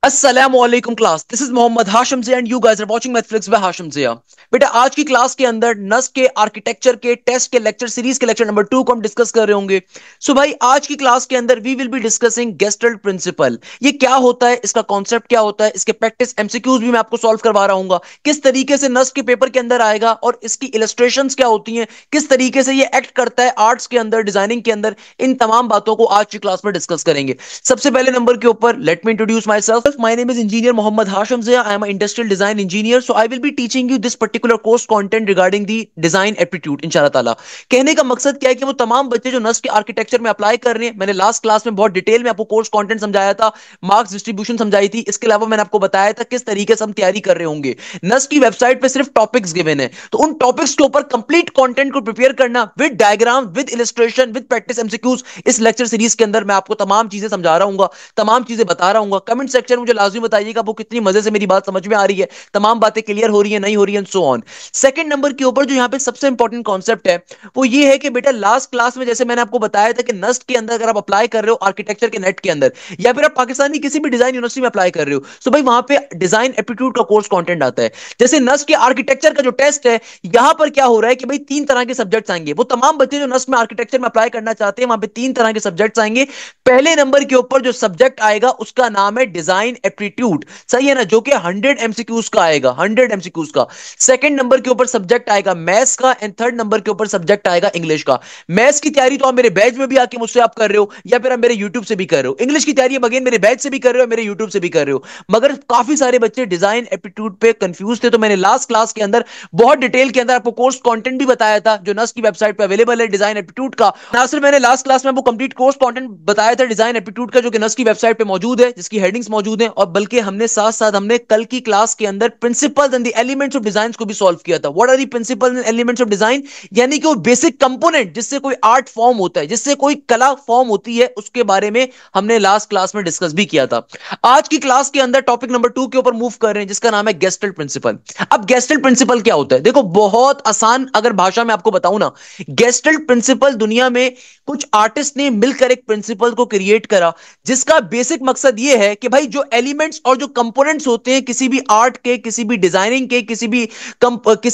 अस्सलामुअलैकुम class, this is Mohammad Hashim Zia and you guys are watching Mathflix by Hashim Zia. बेटा, आज की क्लास के अंदर नस्क के आर्किटेक्चर के टेस्ट के लेक्चर सीरीज के लेक्चर नंबर 2 को हम डिस्कस कर रहे होंगे। सो भाई, आज की क्लास के अंदर we will be discussing gestalt principle. ये क्या होता है, इसका कॉन्सेप्ट क्या होता है, इसके प्रैक्टिस एमसीक्यूज भी मैं आपको सॉल्व करवा रहा हूँ, किस तरीके से नस्क के पेपर के अंदर आएगा और इसकी इलस्ट्रेशंस क्या होती हैं, किस तरीके से ये एक्ट करता है आर्ट्स के अंदर, डिजाइनिंग के अंदर। इन तमाम बातों को आज की क्लास में डिस्कस करेंगे। सबसे पहले नंबर के ऊपर let me introduce my self. My name is engineer Mohammad Hashim Zia. I am an industrial design engineer. So I will be teaching you this particular course content regarding the design aptitude इंशाल्लाह ताला। कहने का मकसद क्या है कि वो तमाम बच्चे जो नस्क के आर्किटेक्चर में अप्लाई कर रहे हैं, मैंने लास्ट क्लास में बहुत डिटेल में आपको कोर्स कंटेंट समझाया था, मार्क्स डिस्ट्रीब्यूशन समझाई थी। इसके अलावा मैंने आपको बताया था किस तरीके से हम तैयारी कर रहे होंगे। नस्क की वेबसाइट पे सिर्फ टॉपिक्स गिवन है, तो उन टॉपिक्स के ऊपर कंप्लीट कंटेंट को प्रिपेयर करना with diagram, with illustration, with practice MCQs. इस लेक्चर सीरीज के अंदर मैं आपको तमाम चीजें समझा रहा हूँ, तमाम चीजें बता रहा हूँ। कमेंट सेक्शन में मुझे लाजमी बताइएगा आपको कितनी मजे से मेरी बात समझ में आ रही है, तमाम बातें क्लियर हो रही है, नहीं हो रही है, सो ऑन। सेकंड नंबर के ऊपर जो यहां पे सबसे इंपॉर्टेंट कॉन्सेप्ट है वो ये है कि बेटा, लास्ट क्लास में जैसे मैंने आपको बताया था कि नस्ट के अंदर अगर आप अप्लाई कर रहे हो आर्किटेक्चर के नेट के अंदर, या फिर आप पाकिस्तानी किसी भी डिजाइन यूनिवर्सिटी में अप्लाई कर रहे हो, तो भाई वहां पे डिजाइन एप्टीट्यूड का कोर्स कंटेंट आता है। जैसे नस्ट के आर्किटेक्चर का जो टेस्ट है, यहां पर क्या हो रहा है कि भाई तीन तरह के सब्जेक्ट्स आएंगे। वो तमाम बच्चे जो नस्ट में आर्किटेक्चर में अप्लाई करना चाहते हैं, वहां पे तीन तरह के सब्जेक्ट्स आएंगे। पहले नंबर के ऊपर जो सब्जेक्ट आएगा उसका नाम है डिजाइन एप्टीट्यूड, सही है ना, जो कि 100 एमसीक्यूज का आएगा, 100 एमसीक्यूज का। सेकंड नंबर के ऊपर सब्जेक्ट आएगा मैथ्स का, एंड थर्ड नंबर के ऊपर सब्जेक्ट आएगा इंग्लिश का। मैथ्स की तैयारी तो आप मेरे बैच में भी आके मुझसे आप कर रहे हो, या फिर आप मेरे यूट्यूब से भी कर रहे हो। इंग्लिश की तैयारी अगेन मेरे बैच से भी कर रहे हो, मेरे यूट्यूब से भी कर रहे हो। मगर काफी सारे बच्चे डिजाइन एप्टीट्यूड पे कंफ्यूज थे, तो मैंने लास्ट क्लास के अंदर बहुत डिटेल के अंदर आपको कोर्स कंटेंट भी बताया था, जो नस की वेबसाइट पे अवेलेबल है डिजाइन एप्टीट्यूड का। ना सिर्फ मैंने लास्ट क्लास में आपको कंप्लीट कोर्स कंटेंट बताया था डिजाइन एप्टीट्यूड का, जो कि नस की वेबसाइट पे मौजूद है, जिसकी हेडिंग्स मौजूद है, और बल्कि हमने साथ साथ हमने कल की क्लास के अंदर principles and the elements of design को भी सॉल्व किया था। What are the principles and elements of design, यानी कि वो बेसिक कंपोनेंट जिससे कोई आर्ट फॉर्म होता है, जिससे कोई कला फॉर्म होती है, उसके बारे में हमने लास्ट क्लास में डिस्कस भी किया था। आज की क्लास के अंदर टॉपिक नंबर 2 के ऊपर मूव कर रहे हैं, जिसका नाम है गेस्टल्ट प्रिंसिपल। अब गेस्टल्ट प्रिंसिपल क्या होता है, देखो बहुत आसान अगर भाषा में आपको बताऊं ना, गेस्टल्ट प्रिंसिपल दुनिया में कुछ आर्टिस्ट ने मिलकर एक प्रिंसिपल को क्रिएट करा, जिसका बेसिक मकसद यह है कि भाई जो एलिमेंट्स और जो कंपोनेंट्स होते हैं किसी भी आर्ट के, किसी भी डिजाइनिंग के, किसी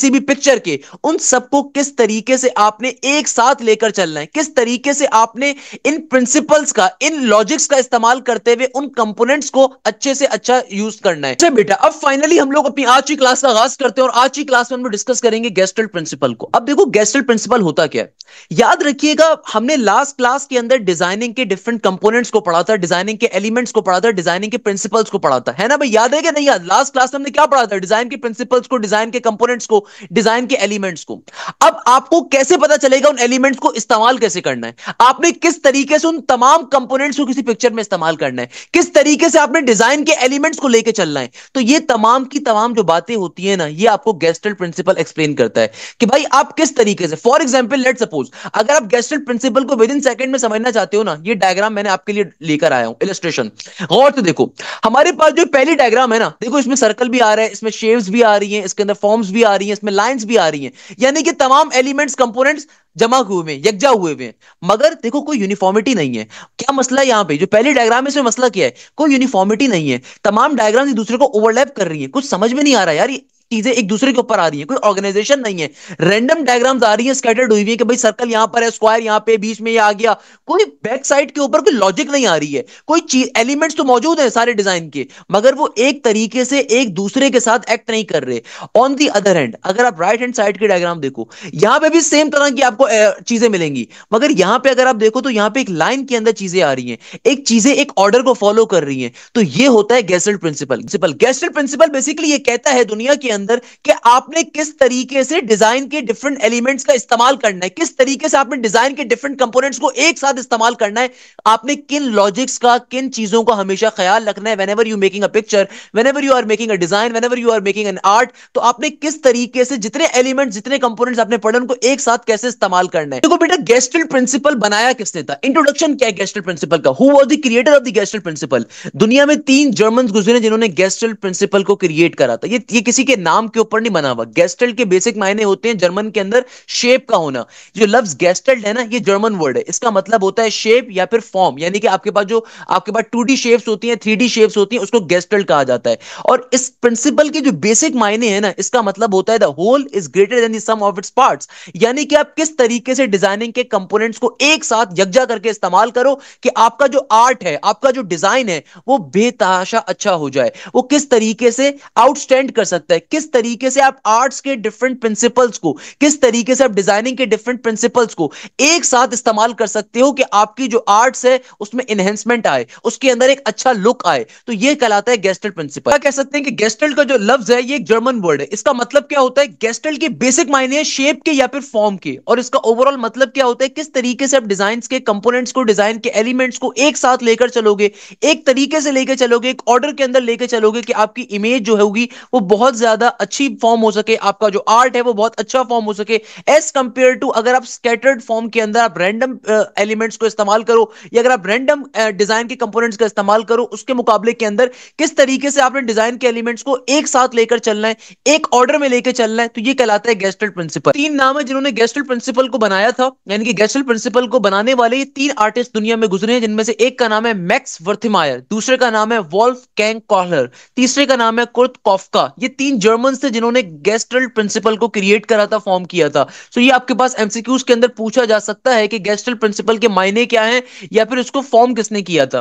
भी पिक्चर के, उन सबको किस तरीके से आपने एक साथ लेकर चलना है, किस तरीके से आपने इन प्रिंसिपल्स का, इन लॉजिक्स का इस्तेमाल करते हुए उन कंपोनेंट्स को अच्छे से अच्छा यूज करना है। अच्छा बेटा, अब फाइनली हम लोग अपनी आज की क्लास का आगाज करते हैं, और आज की क्लास में हम लोग डिस्कस करेंगे गेस्टल्ट प्रिंसिपल को। अब देखो गेस्टल्ट प्रिंसिपल होता क्या है, याद रखिएगा, हमने लास्ट क्लास के अंदर डिजाइनिंग के डिफरेंट कंपोनेंट्स को पढ़ा था, डिजाइनिंग के एलिमेंट्स को पढ़ा था, डिजाइनिंग के प्रिंसिपल्स को पढ़ा था, है ना भाई, याद है कि नहीं याद? लास्ट क्लास में हमने क्या पढ़ा था? डिजाइन के प्रिंसिपल्स को, डिजाइन के कंपोनेंट्स को, डिजाइन के एलिमेंट्स को। अब आपको कैसे पता चलेगा उन एलिमेंट्स को इस्तेमाल कैसे करना है, आपने किस तरीके से उन तमाम कंपोनेंट्स को किसी पिक्चर में इस्तेमाल करना है, किस तरीके से आपने डिजाइन के एलिमेंट्स को लेकर चलना है। तो ये तमाम की तमाम जो बातें होती है ना, ये आपको गेस्टल्ट प्रिंसिपल एक्सप्लेन करता है कि भाई आप किस तरीके से, फॉर एग्जांपल लेट सपोज, अगर आप गेस्टल्ट प्रिंसिपल को विद इन सेकंड में समझना चाहते हो ना, ये डायग्राम मैंने आपके लिए लेकर आया हूं, इलस्ट्रेशन। गौर से देखो, हमारे पास जो पहली डायग्राम है ना, देखो इसमें सर्कल भी आ रहा है, इसमें शेप्स भी आ रही हैं, इसके अंदर फॉर्म्स भी आ रही हैं, इसमें लाइंस भी आ रही हैं, यानी कि तमाम एलिमेंट्स, कंपोनेंट्स जमा हुए हैं, यकजा हुए हैं। मगर देखो कोई यूनिफॉर्मिटी नहीं है। क्या मसला है यहां पे, जो पहली डायग्राम है इसमें मसला क्या है? कोई यूनिफॉर्मिटी नहीं है, तमाम डायग्राम एक दूसरे को ओवरलैप कर रही है। कुछ समझ में नहीं आ रहा यार, ये चीजें एक दूसरे के ऊपर आ रही हैं, कोई ऑर्गेनाइजेशन नहीं है, रैंडम डायग्राम्स आ रही हैं, स्कैटर्ड हुई हुई है कि भाई सर्कल यहां पर है, स्क्वायर यहां पे, बीच में ये आ गया। कोई बैक साइड के ऊपर कोई लॉजिक नहीं आ रही है, कोई चीज, एलिमेंट्स तो मौजूद है सारे डिजाइन के, मगर वो एक तरीके से एक दूसरे के साथ एक्ट नहीं कर रहे। ऑन दी अदर हैंड, अगर आप राइट हैंड साइड की डायग्राम देखो, यहां पे भी सेम तरह की आपको चीजें मिलेंगी, मगर यहां पे अगर आप देखो तो यहां पे एक लाइन के अंदर चीजें आ रही हैं, एक चीजें एक ऑर्डर को फॉलो कर रही हैं। तो ये होता है gestalt principle. Gestalt principle basically ये कहता है दुनिया के अंदर कि आपने किस तरीके से डिजाइन के डिफरेंट एलिमेंट्स का इस्तेमाल करना है, किस तरीके से आपने डिजाइन के डिफरेंट कंपोनेंट्स को एक साथ इस्तेमाल करना है, आपने किन लॉजिक्स का, किन चीजों का हमेशा ख्याल रखना है whenever you making a picture, whenever you are making a design, whenever you are making an art. तो आपने किस तरीके से जितने एलिमेंट्स, जितने कंपोनेंट्स आपने पढ़े, उनको एक साथ कैसे इस्तेमाल करना है। देखो बेटा, गेस्टल्ट प्रिंसिपल बनाया किसने था, इंट्रोडक्शन क्या है गेस्टल्ट प्रिंसिपल का, who was the creator of the gestalt principle. दुनिया में 3 जर्मन्स गुजरे जिन्होंने गेस्टल्ट प्रिंसिपल को क्रिएट करा था। ये किसी के नाम के ऊपर नहीं बना हुआ। गेस्टल्ट के बेसिक मायने होते हैं जर्मन के अंदर शेप का होना। जो लफ्ज गेस्टल्ट है ना, ये जर्मन वर्ड है, इसका मतलब होता है शेप या फिर फॉर्म, यानी कि आपके पास 2D शेप्स होती हैं, 3D शेप्स होती हैं, उसको गेस्टल्ट कहा जाता है। और इस प्रिंसिपल के जो बेसिक मायने हैं ना, इसका मतलब होता है the whole is greater than the sum of its parts. यानी कि आप किस तरीके से डिजाइनिंग के कंपोनेंट्स को एक साथ यकजा करके इस्तेमाल करो कि आपका जो आर्ट है, आपका जो डिजाइन है, वो बेतहाशा अच्छा हो जाए। वो किस तरीके से आउटस्टैंड कर सकता है, किस तरीके से आप आर्ट्स के डिफरेंट प्रिंसिपल्स को, किस तरीके से आप डिजाइनिंग के डिफरेंट प्रिंसिपल्स को एक साथ इस्तेमाल कर सकते हो कि आपकी जो आर्ट्स है उसमें एनहेंसमेंट आए, उसके अंदर एक अच्छा लुक आए। तो ये कहलाता है गेस्टल्ट प्रिंसिपल। क्या कह सकते हैं कि गेस्टल्ट का जो लफ्ज है ये एक जर्मन वर्ड है। इसका मतलब क्या होता है? गेस्टल्ट के बेसिक मायने शेप के या फिर फॉर्म के, और इसका ओवरऑल मतलब क्या होता है? किस तरीके से आप डिजाइन के कंपोनेंट्स को, डिजाइन के एलिमेंट्स को एक साथ लेकर चलोगे, एक तरीके से लेकर चलोगे, एक ऑर्डर के अंदर लेकर चलोगे कि आपकी इमेज जो होगी वो बहुत ज्यादा अच्छी फॉर्म हो सके, आपका जो आर्ट है वो बहुत अच्छा फॉर्म हो सके, एज कंपेयर टू अगर आप स्कैटर्ड फॉर्म के अंदर आप रैंडम एलिमेंट्स को इस्तेमाल करो, या अगर आप रैंडम डिजाइन के कंपोनेंट्स का इस्तेमाल करो, उसके मुकाबले के अंदर किस तरीके से आपने डिजाइन के एलिमेंट्स को एक साथ लेकर चलना है, एक ऑर्डर में लेकर चलना है। तो ये कहलाता है गेस्टल्ट प्रिंसिपल। तीन नाम है जिन्होंने गेस्टल्ट प्रिंसिपल को बनाया था, यानी कि गेस्टल्ट प्रिंसिपल को बनाने वाले ये तीन आर्टिस्ट दुनिया में गुजरे हैं, जिनमें से एक का नाम है मैक्स वर्थिमायर, दूसरे का नाम है वोल्फगैंग कॉहलर, तीसरे का नाम है कुर्ट कॉफका। ये तीन जर्मन्स थे जिन्होंने गेस्टल्ट प्रिंसिपल को क्रिएट करा था, फॉर्म किया था। सो ये आपके पास एमसीक्यूज के अंदर पूछा जा सकता है कि गेस्टल्ट प्रिंसिपल के मायने क्या है, या फिर इसको फॉर्म किसने किया था।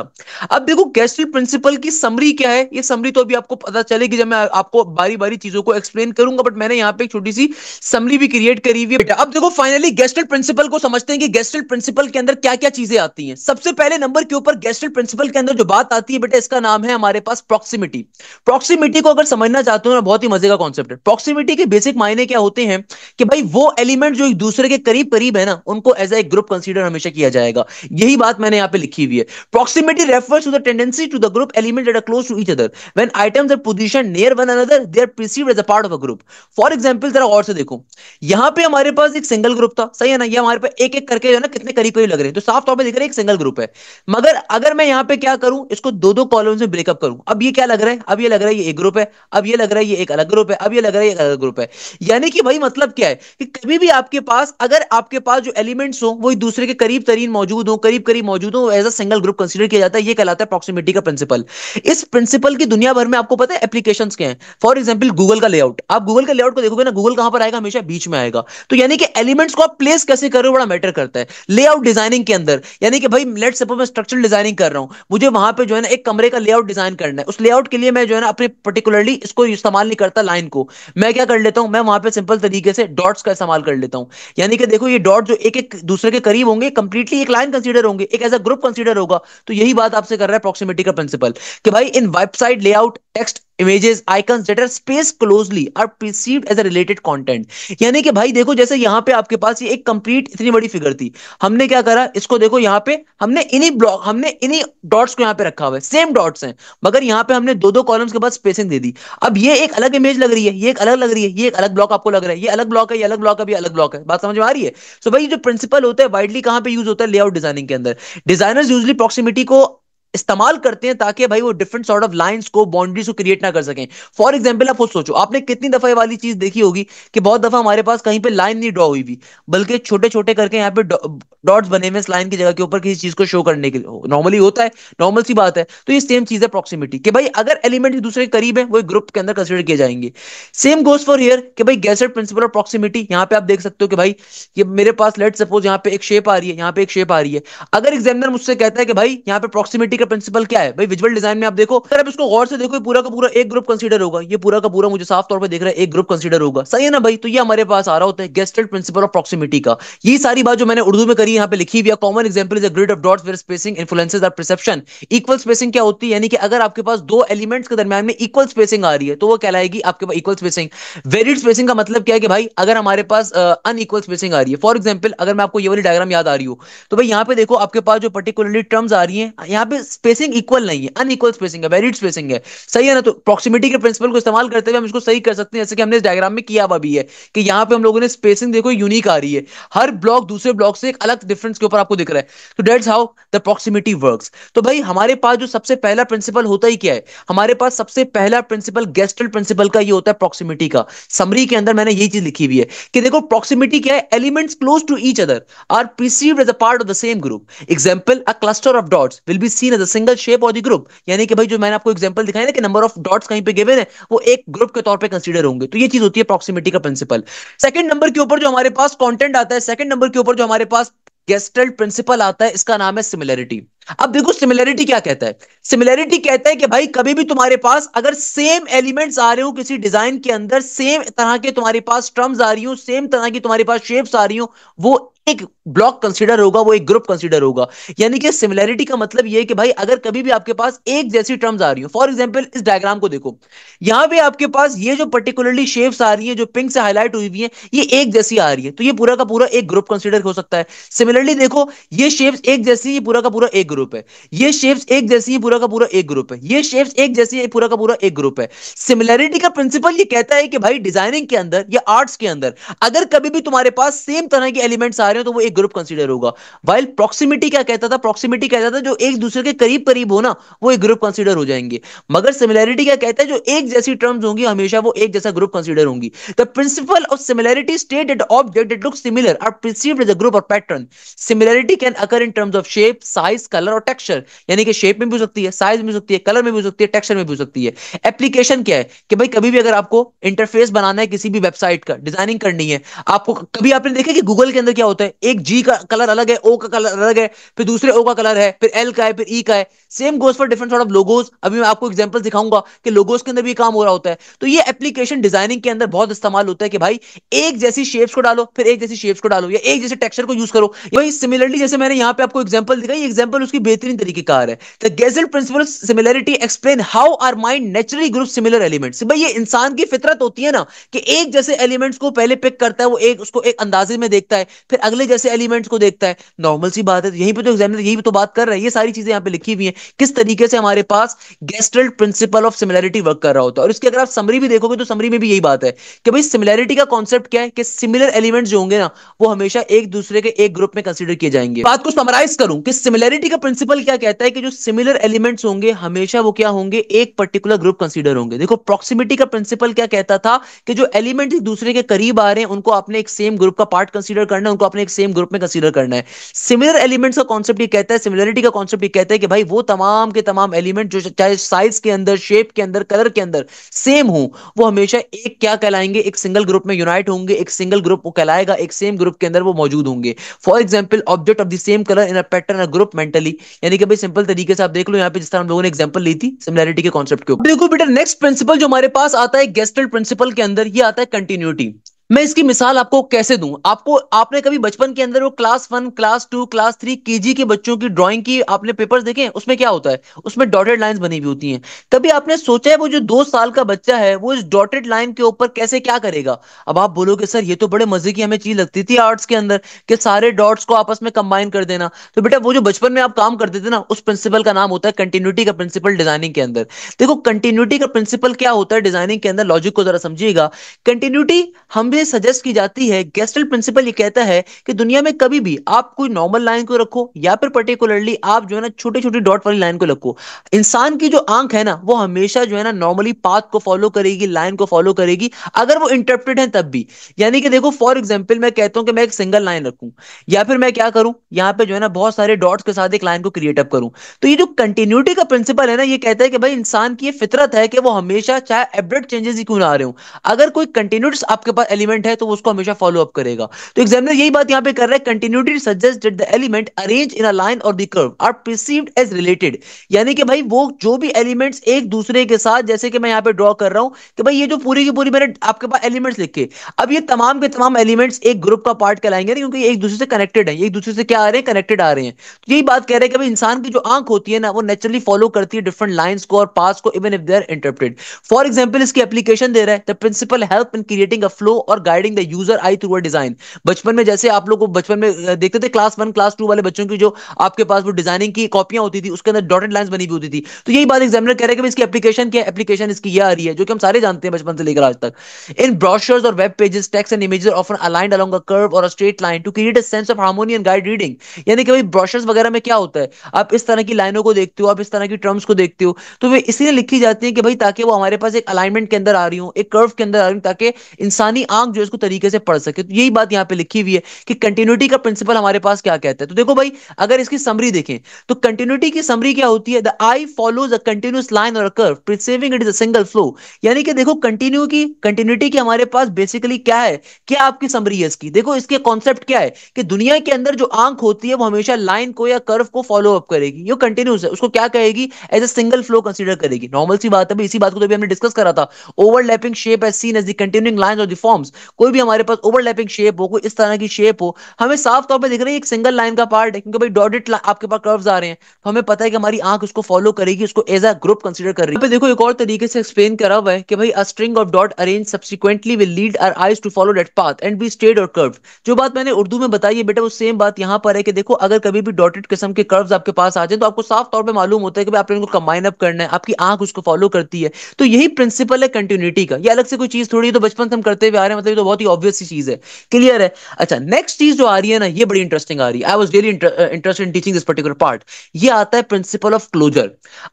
अब देखो गेस्टल्ट प्रिंसिपल की समरी क्या है, ये समरी तो अभी आपको पता चलेगी जब मैं आपको बारी बारी चीजों को एक्सप्लेन करूंगा, बट मैंने यहाँ पे एक छोटी सी समरी भी क्रिएट करी हुई है बेटा। अब देखो फाइनली गेस्टल्ट प्रिंसिपल को समझते हैं कि गेस्टल्ट प्रिंसिपल के अंदर क्या क्या चीजें आती हैं। सबसे पहले नंबर के ऊपर गेस्टल्ट प्रिंसिपल के अंदर जो बात आती है बेटा, इसका नाम है हमारे पास प्रॉक्सिमिटी। प्रॉक्सिमिटी को अगर समझना चाहते हो ना, बहुत ही मजे का कॉन्सेप्ट है। प्रॉक्सिमिटी के बेसिक मायने क्या होते हैं कि भाई वो एलिमेंट जो एक दूसरे के करीब करीब है ना, उनको एज ए ग्रुप कंसीडर हमेशा किया जाएगा। यही बात मैंने यहाँ पे लिखी हुई है। Proximity refers to the tendency to the group element that are close to each other when items are positioned near one another they are perceived as a part of a group. For example जरा और से देखो, यहां पे हमारे पास एक single group था, सही है ना? ये हमारे पास एक एक करके जो है ना कितने करीब करीब लग रहे हैं, तो साफ तौर पे दिख रहा है एक सिंगल ग्रुप है। मगर अगर मैं यहां पे क्या करूं, इसको दो दो कॉलम्स में ब्रेकअप करूं, अब ये क्या लग रहा है? अब ये लग रहा है ये एक ग्रुप है, अब ये लग रहा है ये एक अलग ग्रुप है, अब ये लग रहा है ये एक अलग ग्रुप है। यानी कि भाई मतलब क्या है कि कभी भी आपके पास, अगर आपके पास जो एलिमेंट्स हो वो एक दूसरे के करीब तरीन मौजूद हो, करीब करीब मौजूद हो, as a single group consider किया जाता है। ये कहलाता है प्रॉक्सिमिटी का प्रिंसिपल। इस प्रिंसिपल की दुनिया भर में आपको पता है एप्लीकेशंस क्या हैं? फॉर एग्जांपल गूगल का लेआउट, आप गूगल का लेआउट को देखोगे ना, गूगल कहां पर आएगा? हमेशा बीच में आएगा। तो यानी कि एलिमेंट्स को आप प्लेस कैसे कर रहे हो बड़ा मैटर करता है लेआउट डिजाइनिंग के अंदर। यानी कि भाई लेट सपोज मैं स्ट्रक्चरल डिजाइनिंग कर रहा हूं, मुझे वहां पे जो है ना एक कमरे का लेआउट डिजाइन करना है। उस लेआउट के लिए मैं जो है ना अपने पर्टिकुलरली इसको इस्तेमाल नहीं करता लाइन को, मैं क्या कर लेता हूं, मैं वहां पे सिंपल तरीके से डॉट्स का इस्तेमाल कर लेता हूं। यानी कि देखो ये डॉट जो एक एक दूसरे के करीब होंगे, कंप्लीटली एक लाइन कंसीडर होंगे, एक एज अ ग्रुप कंसीडर होगा। तो यही बात आपसे कर रहा है प्रॉक्सिमिटी का प्रिंसिपल, कि भाई in website layout text images icons that are space closely are perceived as a related content. यानी कि भाई देखो जैसे यहां पे आपके पास ये एक कंप्लीट इतनी बड़ी फिगर थी, हमने क्या करा, इसको देखो यहां पे हमने इन्हीं डॉट्स को यहां पे रखा हुआ है, सेम डॉट्स हैं, मगर यहां पे हमने दो दो कॉलम्स के बाद स्पेसिंग दे दी। अब ये एक अलग इमेज लग रही है, ये एक अलग लग रही है, ये एक अलग ब्लॉक आपको लग रहा है, ये अलग ब्लॉक है, ये अलग ब्लॉक है, ये अलग ब्लॉक है। बात समझ में आ रही है? सो भाई जो प्रिंसिपल होता है वाइडली कहां पे यूज होता है? लेआउट डिजाइनिंग के अंदर। डिजाइनर्स यूजली प्रॉक्सिमिटी को इस्तेमाल करते हैं ताकि भाई वो डिफरेंट सॉर्ट ऑफ लाइंस को, बाउंड्रीज को क्रिएट ना कर सकें। फॉर एग्जांपल आप खुद सोचो, आपने कितनी दफा ये वाली चीज देखी होगी कि बहुत दफा हमारे पास कहीं पे लाइन नहीं ड्रॉ हुई हुई, बल्कि छोटे छोटे करके यहाँ पे डॉट्स बने हुए लाइन की जगह के ऊपर किसी चीज को शो करने के लिए। नॉर्मली होता है, नॉर्मल सी बात है। तो ये सेम चीज है प्रॉक्सिमिटी, कि भाई अगर एलिमेंट एक दूसरे के करीब है वो एक ग्रुप के अंदर कंसिडर किए जाएंगे। सेम गोज फॉर हियर कि भाई गेसेट प्रिंसिपल ऑफ प्रॉक्सिमिटी, यहाँ पे आप देख सकते हो कि भाई ये मेरे पास लेट सपोज यहाँ पे एक शेप आ रही है, यहाँ पे एक शेप आ रही है। अगर एग्जामिनर मुझसे कहता है कि भाई यहाँ पे प्रॉक्सिमिटी का प्रिंसिपल क्या है, भाई विजुअल डिजाइन में आप देखो, अगर आप इसको गौर से देखो, पूरा का पूरा एक ग्रुप कंसीडर होगा, ये पूरा का पूरा मुझे साफ तौर पे दिख रहा है एक ग्रुप कंसीडर होगा, सही है ना भाई? तो ये हमारे पास आ रहा होता है गेस्टल्ट प्रिंसिपल ऑफ प्रॉक्सिमिटी का। ये सारी बात जो मैंने उर्दू में करी यहाँ पे लिखी हुई है। Common example is a grid of dots where spacing influences our perception. Equal spacing क्या होती है? यानी कि अगर आपके पास दो एलिमेंट्स के दरमियान में इक्वल स्पेसिंग आ रही है तो वो कहलाएगी आपके पास इक्वल स्पेसिंग। वेरिड स्पेसिंग का मतलब क्या है कि भाई अगर हमारे पास अनइक्वल स्पेसिंग आ रही है, फॉर एग्जांपल अगर मैं आपको ये वाली डायग्राम याद आ रही हो, तो भाई यहाँ पे देखो आपके पास जो पर्टिकुलरली टर्म्स आ रही हैं, यहाँ पे स्पेसिंग इक्वल नहीं है, अनइक्वल स्पेसिंग है, वेरिड स्पेसिंग है। सही है ना? तो प्रॉक्सिमिटी के प्रिंसिपल को इस्तेमाल करते हुए हम इसको सही कर सकते हैं, जैसे कि हमने इस डायग्राम में किया हुआ भी है कि यहाँ पे हम लोगों ने स्पेसिंग देखो यूनिक आ रही है, हर ब्लॉक दूसरे ब्लॉक से एक अलग डिफरेंस के ऊपर आपको दिख रहा है। तो that's how the proximity works. तो भाई हमारे पास जो सबसे पहला प्रिंसिपल होता ही क्या है, हमारे पास सबसे पहला प्रिंसिपल गेस्टल प्रिंसिपल का ये होता है प्रॉक्सिमिटी का। समरी के अंदर मैंने यही चीज लिखी हुई है कि देखो प्रॉक्सिमिटी क्या है, elements close to each other are perceived as a part of the same group. Example, a cluster of dots will be seen as a single shape or the group. यानी कि भाई जो मैंने आपको एग्जांपल दिखाया ना कि नंबर ऑफ डॉट्स कहीं पे गिवन है, वो एक ग्रुप के तौर पे कंसीडर होंगे। तो ये चीज होती है प्रॉक्सिमिटी का प्रिंसिपल। सेकंड नंबर के ऊपर जो हमारे पास कंटेंट आता है, सेकंड नंबर के ऊपर जो हमारे पास गेस्टल्ट प्रिंसिपल आता है, इसका नाम है सिमिलैरिटी। अब देखो सिमिलैरिटी क्या कहता है, सिमिलैरिटी कहता है कि भाई कभी भी तुम्हारे पास अगर सेम एलिमेंट्स आ रहे हो किसी डिजाइन के अंदर, सेम तरह के तुम्हारे पास टर्म्स आ रही हो, सेम तरह की तुम्हारे पास शेप्स आ रही हो, वो एक ब्लॉक कंसीडर होगा, वो एक ग्रुप कंसीडर होगा। यानी कि सिमिलैरिटी का मतलब ये है कि भाई अगर कभी भी आपके पास एक जैसी टर्म्स आ रही हो, फॉर एग्जांपल इस डायग्राम को देखो, यहां पे आपके पास ये जो पर्टिकुलरली शेप्स आ रही है जो पिंक से हाईलाइट हुई हुई है, ये एक जैसी आ रही है, तो ये पूरा का पूरा एक ग्रुप कंसीडर हो सकता है। सिमिलरली देखो ये शेप्स एक जैसी, ये पूरा का पूरा एक ग्रुप है, ये शेप्स एक जैसी है, पूरा का पूरा एक ग्रुप है, ये शेप्स एक जैसी है, पूरा का पूरा एक ग्रुप है। सिमिलैरिटी का प्रिंसिपल ये कहता है कि भाई डिजाइनिंग के अंदर या आर्ट्स के अंदर अगर कभी भी तुम्हारे पास सेम तरह के एलिमेंट्स आ रहे हो तो वो एक ग्रुप कंसीडर होगा। वाइल प्रॉक्सिमिटी क्या कहता था, प्रॉक्सिमिटी कहता था जो एक दूसरे के करीब करीब हो ना, वो एक ग्रुप कंसीडर हो जाएंगे। मगर सिमिलैरिटी क्या कहता है, जो एक जैसी टर्म्स होंगी हमेशा वो एक जैसा ग्रुप कंसीडर होंगी। The principle of similarity state that object that look similar are perceived as a group or pattern. Similarity can occur in terms of shape, size, color और texture. यानी कि शेप में भी हो सकती है, साइज में हो सकती है, कलर में भी हो सकती है, टेक्सचर में भी हो सकती है। एप्लीकेशन क्या है कि भाई कभी भी अगर आपको इंटरफेस बनाना है किसी भी वेबसाइट का, डिजाइनिंग करनी है आपको, कभी आपने देखा कि गूगल के अंदर क्या होता है, एक जी का कलर अलग है, ओ का कलर अलग है, फिर दूसरे ओ का कलर है, फिर एल का है, फिर ई का है। Same goes for different sort of logos. अभी मैं आपको एग्जांपल दिखाऊंगा कि लोगोस के अंदर भी काम हो रहा होता है। तो ये एप्लीकेशन डिजाइनिंग के अंदर बहुत इस्तेमाल होता है कि भाई एक जैसी शेप्स को डालो, फिर एक जैसी शेप्स को डालो, या एक जैसे टेक्सचर को यूज करो। वही सिमिलरली जैसे मैंने यहाँ पे आपको एग्जांपल दिखाई, एग्जांपल उसकी बेहतरीन तरीके कार है। The gestalt principle of similarity explain how our mind naturally group similar elements. भाई ये इंसान की फितरत होती है ना कि एक जैसे एलिमेंट्स को पहले पिक करता है, वो एक उसको एक अंदाजे में देखता है, फिर अगले जैसे एलिमेंट्स को देखता है। नॉर्मल सी बात है, यहीं पे तो एग्जामिनर यही तो बात कर रहा है, ये सारी चीजें यहाँ पे लिखी हुई हैं किस तरीके से हमारे पास gestalt principle of similarity work कर रहा होता है। और इसकी अगर आप समरी भी देखोगे तो समरी में भी यही बात है कि भाई सिमिलैरिटी का कॉन्सेप्ट क्या है कि सिमिलर एलिमेंट्स जो होंगे ना वो हमेशा एक दूसरे के एक ग्रुप में कंसीडर किए जाएंगे। बात को समराइज करूं कि सिमिलैरिटी का प्रिंसिपल क्या कहता है कि जो सिमिलर एलिमेंट्स होंगे हमेशा वो क्या होंगे, एक पर्टिकुलर ग्रुप कंसीडर होंगे। देखो प्रॉक्सिमिटी का प्रिंसिपल क्या कहता था कि जो एलिमेंट एक दूसरे के करीब आ रहे हैं उनको अपने एक सेम ग्रुप का पार्ट कंसीडर करना है, उनको अपने एक सेम ग्रुप में कंसीडर करना है। सिमिलर एलिमेंट्स का कॉन्सेप्ट ये कहता है, सिमिलरिटी का कॉन्सेप्ट ये कहता है कि भाई वो तमाम के तमाम एलिमेंट जो चाहे साइज के अंदर, शेप के अंदर, कलर के अंदर सेम हो, वो हमेशा एक क्या कहलाएंगे, एक सिंगल ग्रुप में यूनाइट होंगे, एक सिंगल ग्रुप वो कहलाएगा, एक सेम ग्रुप के अंदर वो मौजूद होंगे। For example object of the same colour in a pattern group mentally. यानी कि भाई सिंपल तरीके से आप देख लो यहाँ पे जिस तरह हम लोगों ने एग्जांपल ली थी सिमिलैरिटी के कॉन्सेप्ट के ऊपर। देखो बेटा नेक्स्ट प्रिंसिपल जो हमारे पास आता है गेस्टल्ट प्रिंसिपल के अंदर, ये आता है कंटिन्यूटी। मैं इसकी मिसाल आपको कैसे दूं, आपको आपने कभी बचपन के अंदर वो क्लास 1 क्लास 2 क्लास 3 केजी के बच्चों की ड्राइंग की आपने पेपर्स देखे हैं, उसमें क्या होता है, उसमें डॉटेड लाइंस बनी हुई होती हैं। कभी आपने सोचा है वो जो 2 साल का बच्चा है वो इस डॉटेड लाइन के ऊपर कैसे क्या करेगा। अब आप बोलोगे सर ये तो बड़े मजे की हमें चीज लगती थी आर्ट्स के अंदर कि सारे डॉट्स को आपस में कंबाइन कर देना। तो बेटा वो जो बचपन में आप काम करते थे ना उस प्रिंसिपल का नाम होता है कंटिन्यूटी का प्रिंसिपल डिजाइनिंग के अंदर। देखो कंटिन्यूटी का प्रिंसिपल क्या होता है डिजाइनिंग के अंदर, लॉजिक को जरा समझिएगा। कंटिन्यूटी हमें सजेस्ट की जाती है, गेस्टल्ट प्रिंसिपल ये कहता है कि दुनिया में कभी भी आप कोई नॉर्मल लाइन को रखो या फिर पर्टिकुलरली आप जो है ना छोटी छोटी डॉट वाली लाइन को रखो, इंसान की जो आंख है ना वो हमेशा जो है ना नॉर्मली पाथ को फॉलो करेगी, लाइन को फॉलो करेगी, अगर वो इंटरप्रेट है तब भी। यानी कि देखो फॉर एग्जांपल मैं कहता हूं कि मैं एक सिंगल लाइन रखूं या फिर मैं क्या करूं यहाँ पे जो है ना बहुत सारे डॉट्स के साथ एक लाइन को क्रिएट अप करूं। तो ये जो कंटिन्यूटी का प्रिंसिपल है ना ये कहता है कि भाई इंसान की ये फितरत है कि वो हमेशा चाहे एब्रप्ट चेंजेस ही क्यों ना आ रहे हो, अगर कोई कंटिन्यूस आपके पास एलिमेंट है तो उसको हमेशा फॉलो अप करेगा। तो एग्जामिनर यही बात यहां पे कर रहा है, continuity suggest that the element arrange in a line और the curve are perceived as related. यानी कि भाई वो जो भी एलिमेंट्स एक दूसरे के साथ, जैसे कि मैं यहां पे ड्रॉ कर रहा हूं कि भाई ये जो पूरी की पूरी मैंने आपके पास एलिमेंट्स लिखे, अब ये तमाम के तमाम एलिमेंट्स एक ग्रुप का पार्ट कहलाएंगे क्योंकि ये एक दूसरे से कनेक्टेड है, एक दूसरे से क्या आ रहे हैं, कनेक्टेड आ रहे हैं। तो यही बात कह रहे हैं कि भाई इंसान की जो आंख होती है ना वो नेचुरली फॉलो करती है डिफरेंट लाइंस को और पाथ्स को even if they are interpreted. For example इसकी एप्लीकेशन दे रहा है, the principle help in creating a flow और और guiding the user eye through a design. बचपन में जैसे आप लोग को बचपन में देखते थे क्लास 1 क्लास 2 वाले बच्चों की जो आपके पास वो डिजाइनिंग की कॉपियां होती थी, उसके अंदर डॉटेड लाइंस बनी हुई होती थी। तो यही बात एग्जामिनर कह रहे हैं कि इसकी एप्लीकेशन क्या है, एप्लीकेशन इसकी ये आ रही है जो कि हम सारे जानते हैं बचपन से लेकर आज तक। इन ब्रोशर्स और web pages text and images are often aligned along a curve और a straight line to create a sense of harmony and guide reading. यानी कि भाई ब्रोशर्स वगैरह में क्या होता है, आप इस तरह की लाइनों को देखते हो, आप इस तरह की टर्म्स को देखते हो, तो वे इसलिए लिखी जाती है कि भाई ताकि वो हमारे पास एक अलाइनमेंट के अंदर आ रही हो, एक कर्व के अंदर आ रही हो, ताकि इंसानी आंख जो है इसको तरीके से पढ़ सके। तो यही बात यहाँ पे लिखी हुई है कि कंटिन्यूटी का प्रिंसिपल हमारे पास क्या कहता है। तो देखो भाई, अगर इसकी समरी देखें तो कंटिन्यूटी की समरी क्या होती है, the eye follows a continuous line और a curve perceiving it is a single flow. यानी कि देखो कंटिन्यूटी की हमारे पास बेसिकली क्या है, क्या आपकी समरी है इसकी। देखो इसके कॉन्सेप्ट क्या है कि दुनिया के अंदर जो आंख होती है वो हमेशा लाइन को या कर्व को फॉलो अप करेगी, ये कंटिन्यूस है, उसको क्या कहेगी, as a single flow consider करेगी। नॉर्मल सी बात है, इसी बात को तो भी हमने डिस्कस करा था। Overlapping shape as seen as the continuing lines of the forms. कोई भी हमारे पास ओवरलैपिंग शेप हो, कोई इस तरह की शेप हो, हमें साफ तौर पे दिख रही है एक सिंगल लाइन का पार्ट है, क्योंकि भाई डॉटेड आपके पास कर्व्स आ रहे हैं, तो हमें पता है कि हमारी आंख उसको फॉलो करेगी, उसको एज अ ग्रुप कंसीडर कर रही है। पे देखो एक और तरीके से एक्सप्लेन करा हुआ है कि भाई a string of dot arrange subsequently will lead our eyes to follow that path and be straight और कर्व्ड। जो बात मैंने उर्दू में बताई है बेटा, वो सेम बात यहां पर है कि देखो अगर कभी भी डॉटेड किस्म के कर्व्स आपके पास आ जाए तो आपको साफ तौर पे मालूम होता है कि भाई आपने इनको कंबाइन अप करना है, आपकी आंख उसको फॉलो करती है। तो यही प्रिंसिपल है कंटिन्यूटी का, ये अलग से कोई चीज थोड़ी है, तो बचपन से हम करते हुए आ रहे हैं, मतलब ये तो बहुत ही ऑब्वियस सी चीज है। क्लियर है। अच्छा, नेक्स्ट चीज जो आ रही है ना, ये बड़ी इंटरेस्टिंग आ रही है। I was really interested in teaching this particular part. ये आता है प्रिंसिपल ऑफ क्लोजर।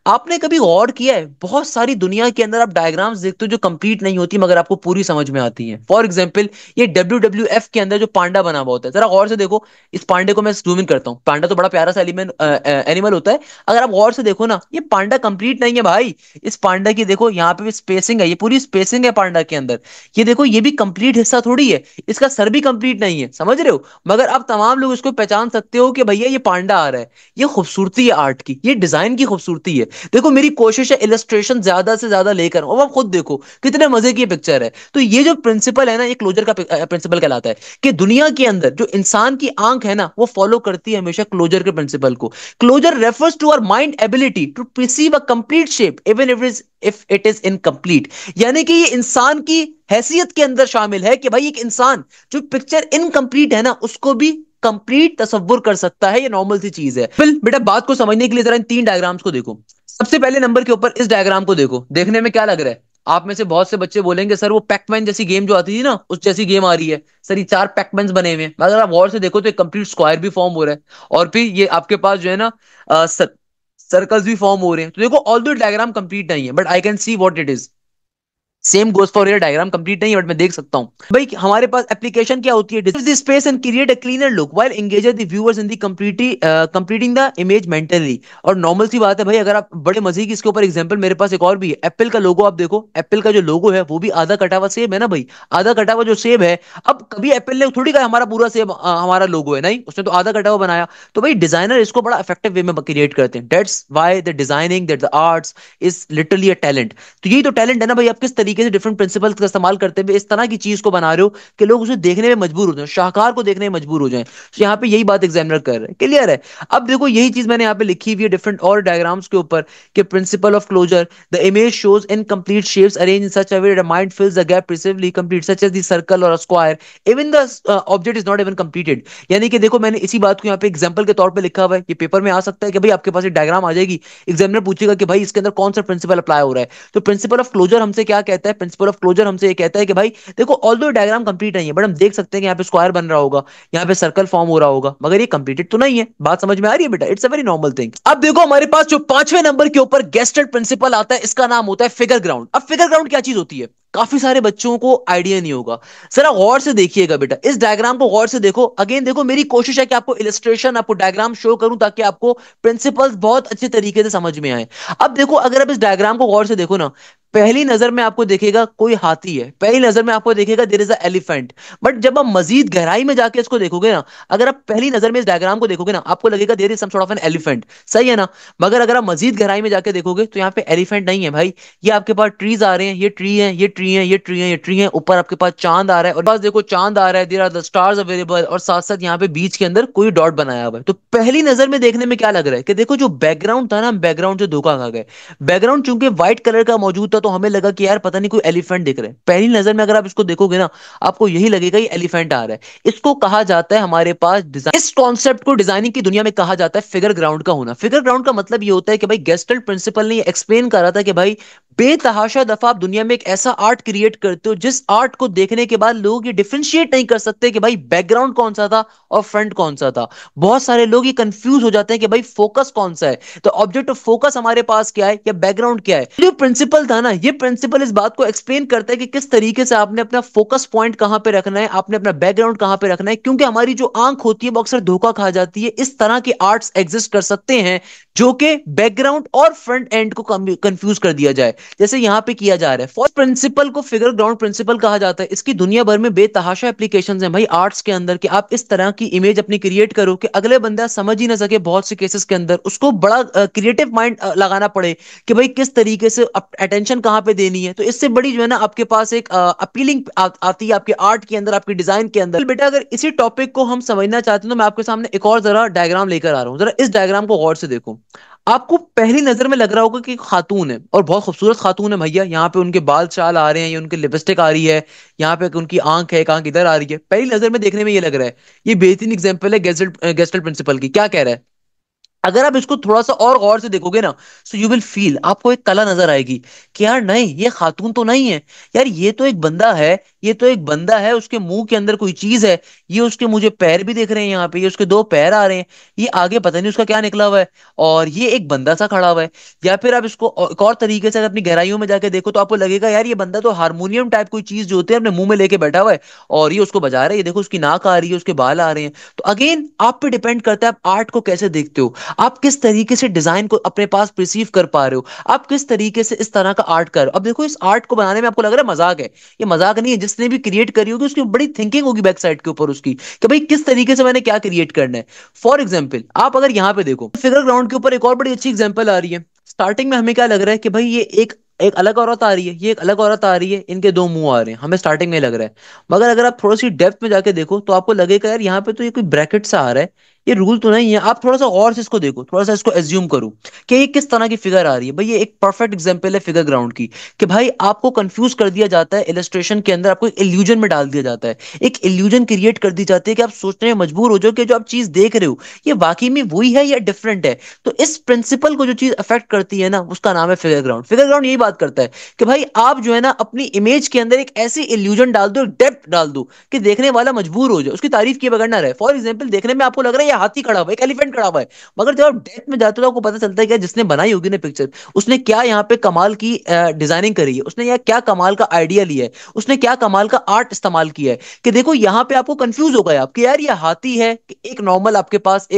आपने कभी गौर किया है, बहुत सारी दुनिया के अंदर आप डायग्राम्स देखते हो जो कंप्लीट नहीं होती मगर आपको पूरी समझ में आती है। फॉर एग्जाम्पल, ये WWF के अंदर जो पांडा बना हुआ होता है, जरा गौर से देखो। इस पांडे को मैं जूम इन करता हूँ, पांडा तो बड़ा प्यारा सा एनिमल होता है। अगर आप गौर से देखो ना, ये पांडा कंप्लीट नहीं है भाई। इस पांडा की देखो यहाँ पे भी स्पेसिंग है, ये पूरी स्पेसिंग है पांडा के अंदर। ये देखो, ये भी कंप्लीट हिस्सा थोड़ी है, इसका सर भी कंप्लीट नहीं है, समझ रहे हो। मगर आप तमाम लोग इसको पहचान सकते हो कि भैया ये पांडा आ रहा है। ये खूबसूरती है आर्ट की, ये डिजाइन की खूबसूरती है। देखो मेरी कोशिश है इलस्ट्रेशन ज्यादा से ज्यादा लेकर, और आप खुद देखो कितने मजे की पिक्चर है। तो ये जो प्रिंसिपल है ना, ये क्लोजर का प्रिंसिपल कहलाता है कि दुनिया के अंदर जो इंसान की आंख है ना, वो फॉलो करती है हमेशा क्लोजर के प्रिंसिपल को। Closure refers to our mind ability to perceive a complete shape even if it is incomplete. यानी कि ये इंसान की हैसियत के अंदर शामिल है कि भाई एक इंसान जो पिक्चर इनकम्प्लीट है ना, उसको भी कंप्लीट तसव्वुर कर सकता है। ये नॉर्मल सी चीज है। फिर बेटा बात को समझने के लिए जरा इन 3 डायग्राम्स को देखो। सबसे पहले नंबर के ऊपर इस डायग्राम को देखो, देखने में क्या लग रहा है। आप में से बहुत से बच्चे बोलेंगे सर वो पैकमैन जैसी गेम जो आती थी ना, उस जैसी गेम आ रही है। सर ये 4 पैकमैन बने हुए हैं, अगर आप गौर से देखो तो एक कंप्लीट स्क्वायर भी फॉर्म हो रहा है, और फिर ये आपके पास जो है ना सर्कल्स भी फॉर्म हो रहे हैं। तो देखो ऑल दो डायग्राम कंप्लीट नहीं है, but I can see what it is. Same goes for your diagram complete नहीं है, बट मैं देख सकता हूं भाई हमारे पास एप्लीकेशन क्या होती है, the space and create a cleaner look while engage the viewers in the completing the image mentally. और नॉर्मल सी बात है भाई, अगर आप बड़े मजे की इसके ऊपर एग्जांपल मेरे पास एक और भी है। एप्पल का लोगो आप देखो, एप्पल का जो लोगो है वो भी आधा कटा हुआ सेब है ना भाई, आधा कटा हुआ जो सेब है। अब कभी एप्पल ने थोड़ी कहा हमारा पूरा सेब हमारा लोगो है, नहीं, उसने तो आधा कटा हुआ बनाया। तो भाई डिजाइनर इसको बड़ा इफेक्टिव वे में क्रिएट करते हैं। That's why the designing, that the arts is literally a talent. तो यही तो टैलेंट है ना भाई, आप किस तरीके से डिफरेंट प्रिंसिपल्स का इस्तेमाल करते हुए इस तरह की चीज को बना रहे हो कि लोग उसे देखने में मजबूर हो जाए, शाहकार को देखने में मजबूर हो जाए। तो यहाँ पे यही बात एग्जामिनर कर रहे हैं। क्लियर है। अब देखो यही चीज मैंने यहाँ पे लिखी हुई है डिफरेंट और डायग्राम्स के ऊपर कि principle of closure, the image shows incomplete shapes arrange in such a way that mind fills the gap precisely complete such as the circle और a square even the object is not even completed. यानी कि देखो मैंने इसी बात को यहाँ पे एग्जांपल के तौर पे लिखा हुआ है। ये पेपर में आ सकता है कि भाई आपके पास एक डायग्राम आ जाएगी, एग्जामिनर पूछेगा कि भाई इसके अंदर कौन सा प्रिंसिपल अप्लाई हो रहा है। तो प्रिंसिपल ऑफ क्लोजर हमसे क्या कहता है, प्रिंसिपल ऑफ क्लोजर हमसे ये कहता है कि भाई देखो ऑल्दो डायग्राम कंप्लीट नहीं है, बट हम देख सकते हैं कि यहाँ पे स्क्वायर बन रहा होगा, यहाँ पे सर्कल फॉर्म हो रहा होगा, मगर ये कंप्लीटेड तो नहीं है। बात समझ में आ रही है बेटा, it's a very normal thing. अब देखो हमारे पास जो 5वें नंबर के ऊपर गेस्टेड प्रिंसिपल आता है, इसका नाम होता है फिगर ग्राउंड। अब फिगर ग्राउंड क्या चीज होती है, काफी सारे बच्चों को आइडिया नहीं होगा। जरा गौर से देखिएगा बेटा, इस डायग्राम को गौर से देखो। अगेन देखो मेरी कोशिश है कि आपको इलस्ट्रेशन, आपको डायग्राम शो करूं ताकि आपको प्रिंसिपल्स बहुत अच्छे तरीके से समझ में आए। अब देखो अगर आप इस डायग्राम को गौर से देखो ना, पहली नजर में आपको देखेगा कोई हाथी है, पहली नजर में आपको देखेगा there is a elephant. But जब आप मजीद गहराई में जाके इसको देखोगे ना, अगर आप पहली नजर में इस डायग्राम को देखोगे ना, आपको लगेगा there is some sort of an elephant, सही है ना। मगर अगर आप मजीद गहराई में जाके देखोगे तो यहाँ पे एलिफेंट नहीं है भाई। ये आपके पास ट्रीज आ रहे हैं, ये ट्री है, ये ट्री है, ये ट्री है, ये ट्री है। ऊपर आपके पास चांद आ रहा है, और पास देखो चांद आ रहा है, there are the stars available, और साथ साथ यहाँ पे बीच के अंदर कोई डॉट बनाया हुआ है। तो पहली नजर में देखने में क्या लग रहा है कि देखो जो बैकग्राउंड था ना, बैकग्राउंड से धोखा खा गए। बैकग्राउंड चूंकि व्हाइट कलर का मौजूद था, तो हमें लगा कि यार पता नहीं कोई एलिफेंट दिख रहा है। पहली नजर में अगर आप इसको देखोगे ना, आपको यही लगेगा ये एलिफेंट आ रहा है। इसको कहा जाता है हमारे पास डिजाइन, इस कॉन्सेप्ट को डिजाइनिंग की दुनिया में कहा जाता है फिगर ग्राउंड का होना। फिगर ग्राउंड का मतलब ये होता है कि भाई गेस्टल्ट प्रिंसिपल ने ये एक्सप्लेन करा था कि भाई बेतहाशा दफा आप दुनिया में एक ऐसा आर्ट क्रिएट करते हो जिस आर्ट को देखने के बाद लोग ये डिफरेंशिएट नहीं कर सकते कि भाई बैकग्राउंड कौन सा था और फ्रंट कौन सा था। बहुत सारे लोग ये कंफ्यूज हो जाते हैं कि भाई फोकस कौन सा है, तो ऑब्जेक्ट ऑफ फोकस हमारे पास क्या है या बैकग्राउंड क्या है। जो प्रिंसिपल था ना, ये प्रिंसिपल इस बात को एक्सप्लेन करता है कि किस तरीके से आपने अपना फोकस पॉइंट कहां पे रखना है, आपने अपना बैकग्राउंड कहां पे रखना है। क्योंकि हमारी जो आंख होती है वो अक्सर धोखा खा जाती है। इस तरह के आर्ट्स एग्जिस्ट कर सकते हैं जो कि बैकग्राउंड और फ्रंट एंड को कंफ्यूज कर दिया जाए, जैसे यहां पे किया जा रहा है। फर्स्ट प्रिंसिपल को फिगर ग्राउंड प्रिंसिपल कहा जाता है। इसकी दुनिया भर में बेतहाशा एप्लीकेशंस हैं भाई आर्ट्स के अंदर, कि आप इस तरह की इमेज अपनी क्रिएट करो कि अगले बंदा समझ ही ना सके। बहुत से केसेस के अंदर उसको बड़ा क्रिएटिव माइंड लगाना पड़े कि भाई किस तरीके से अटेंशन कहां पे देनी है। तो इससे बड़ी जो है ना आपके पास एक अपीलिंग आती है आपके आर्ट के अंदर, आपके डिजाइन के अंदर। बेटा अगर इसी टॉपिक को हम समझना चाहते हैं तो मैं आपके सामने एक और जरा डायग्राम लेकर आ रहा हूं। जरा इस डायग्राम को गौर से देखो। आपको पहली नजर में लग रहा होगा कि एक खातून है और बहुत खूबसूरत खातून है भैया। यहाँ पे उनके बाल चाल आ रहे हैं, ये उनकी लिपस्टिक आ रही है, यहाँ पे उनकी आंख है, एक आंख इधर आ रही है। पहली नजर में देखने में ये लग रहा है। ये बेहतरीन एग्जांपल है गेस्टल प्रिंसिपल की। क्या कह रहा है? अगर आप इसको थोड़ा सा और गौर से देखोगे ना, सो यू विल फील, आपको एक कला नजर आएगी कि यार नहीं, ये खातून तो नहीं है यार, ये तो एक बंदा है। ये तो एक बंदा है, उसके मुंह के अंदर कोई चीज है। ये उसके मुझे पैर भी दिख रहे हैं यहाँ पे, ये उसके दो पैर आ रहे हैं। ये आगे पता नहीं उसका क्या निकला हुआ है, और ये एक बंदा सा खड़ा हुआ है। या फिर आप इसको एक और तरीके से अगर अपनी गहराइयों में जाके देखो तो आपको लगेगा यार ये बंदा तो हारमोनियम टाइप कोई चीज जो होती है अपने मुंह में लेके बैठा हुआ है और ये उसको बजा रहा है। ये देखो उसकी नाक आ रही है, उसके बाल आ रहे हैं। तो अगेन आप पे डिपेंड करता है आप आर्ट को कैसे देखते हो, आप किस तरीके से डिजाइन को अपने पास रिसीव कर पा रहे हो, आप किस तरीके से इस तरह का आर्ट कर रहे हो। अब देखो इस आर्ट को बनाने में आपको लग रहा है मजाक है, ये मजाक नहीं है। जिसने भी क्रिएट करी होगी उसकी बड़ी थिंकिंग होगी बैक साइड के ऊपर उसकी, कि भाई किस तरीके से मैंने क्या क्रिएट करना है। फॉर एग्जाम्पल आप अगर यहाँ पे देखो फिगर ग्राउंड के ऊपर एक और बड़ी अच्छी एग्जाम्पल आ रही है। स्टार्टिंग में हमें क्या लग रहा है कि भाई ये एक एक अलग औरत आ रही है, ये एक अलग औरत आ रही है, इनके दो मुंह आ रहे हैं, हमें स्टार्टिंग में लग रहा है। मगर अगर आप थोड़ी सी डेप्थ में जाके देखो तो आपको लगेगा यार यहाँ पे तो ये कोई ब्रैकेट सा आ रहा है, ये रूल तो नहीं है। आप थोड़ा सा और से इसको देखो, थोड़ा सा इसको एज्यूम करो कि ये किस तरह की फिगर आ रही है। भाई ये एक परफेक्ट एग्जांपल है फिगर ग्राउंड की, कि भाई आपको कंफ्यूज कर दिया जाता है इलस्ट्रेशन के अंदर, आपको इल्यूजन में डाल दिया जाता है। एक इल्यूजन क्रिएट कर दी जाती है कि आप सोचने में मजबूर हो जाओ कि जो आप चीज देख रहे हो ये वाकई में वही है या डिफरेंट है। तो इस प्रिंसिपल को जो चीज अफेक्ट करती है ना, उसका नाम है फिगर ग्राउंड। फिगर ग्राउंड यही बात करता है कि भाई आप जो है ना अपनी इमेज के अंदर एक ऐसी इल्यूजन डाल दो, एक डेप्थ डाल दो कि देखने वाला मजबूर हो जाए, उसकी तारीफ किए बगैर ना रहे। फॉर एग्जाम्पल देखने में आपको लग रहा है ये हाथी खड़ा हुआ है, एक एलिफेंट खड़ा हुआ है, मगर जब आप डेप्थ में जाते हो तो आपको पता चलता है कि जिसने बनाई होगी ना पिक्चर, उसने क्या यहाँ पे कमाल की डिजाइनिंग करी है, उसने यहाँ क्या कमाल का आइडिया लिया है, उसने क्या कमाल का आर्ट इस्तेमाल किया है। कि देखो यहाँ पे आपको कंफ्यूज हो गए आप कि यार ये हाथी है कि एक नॉर्मल आपके पास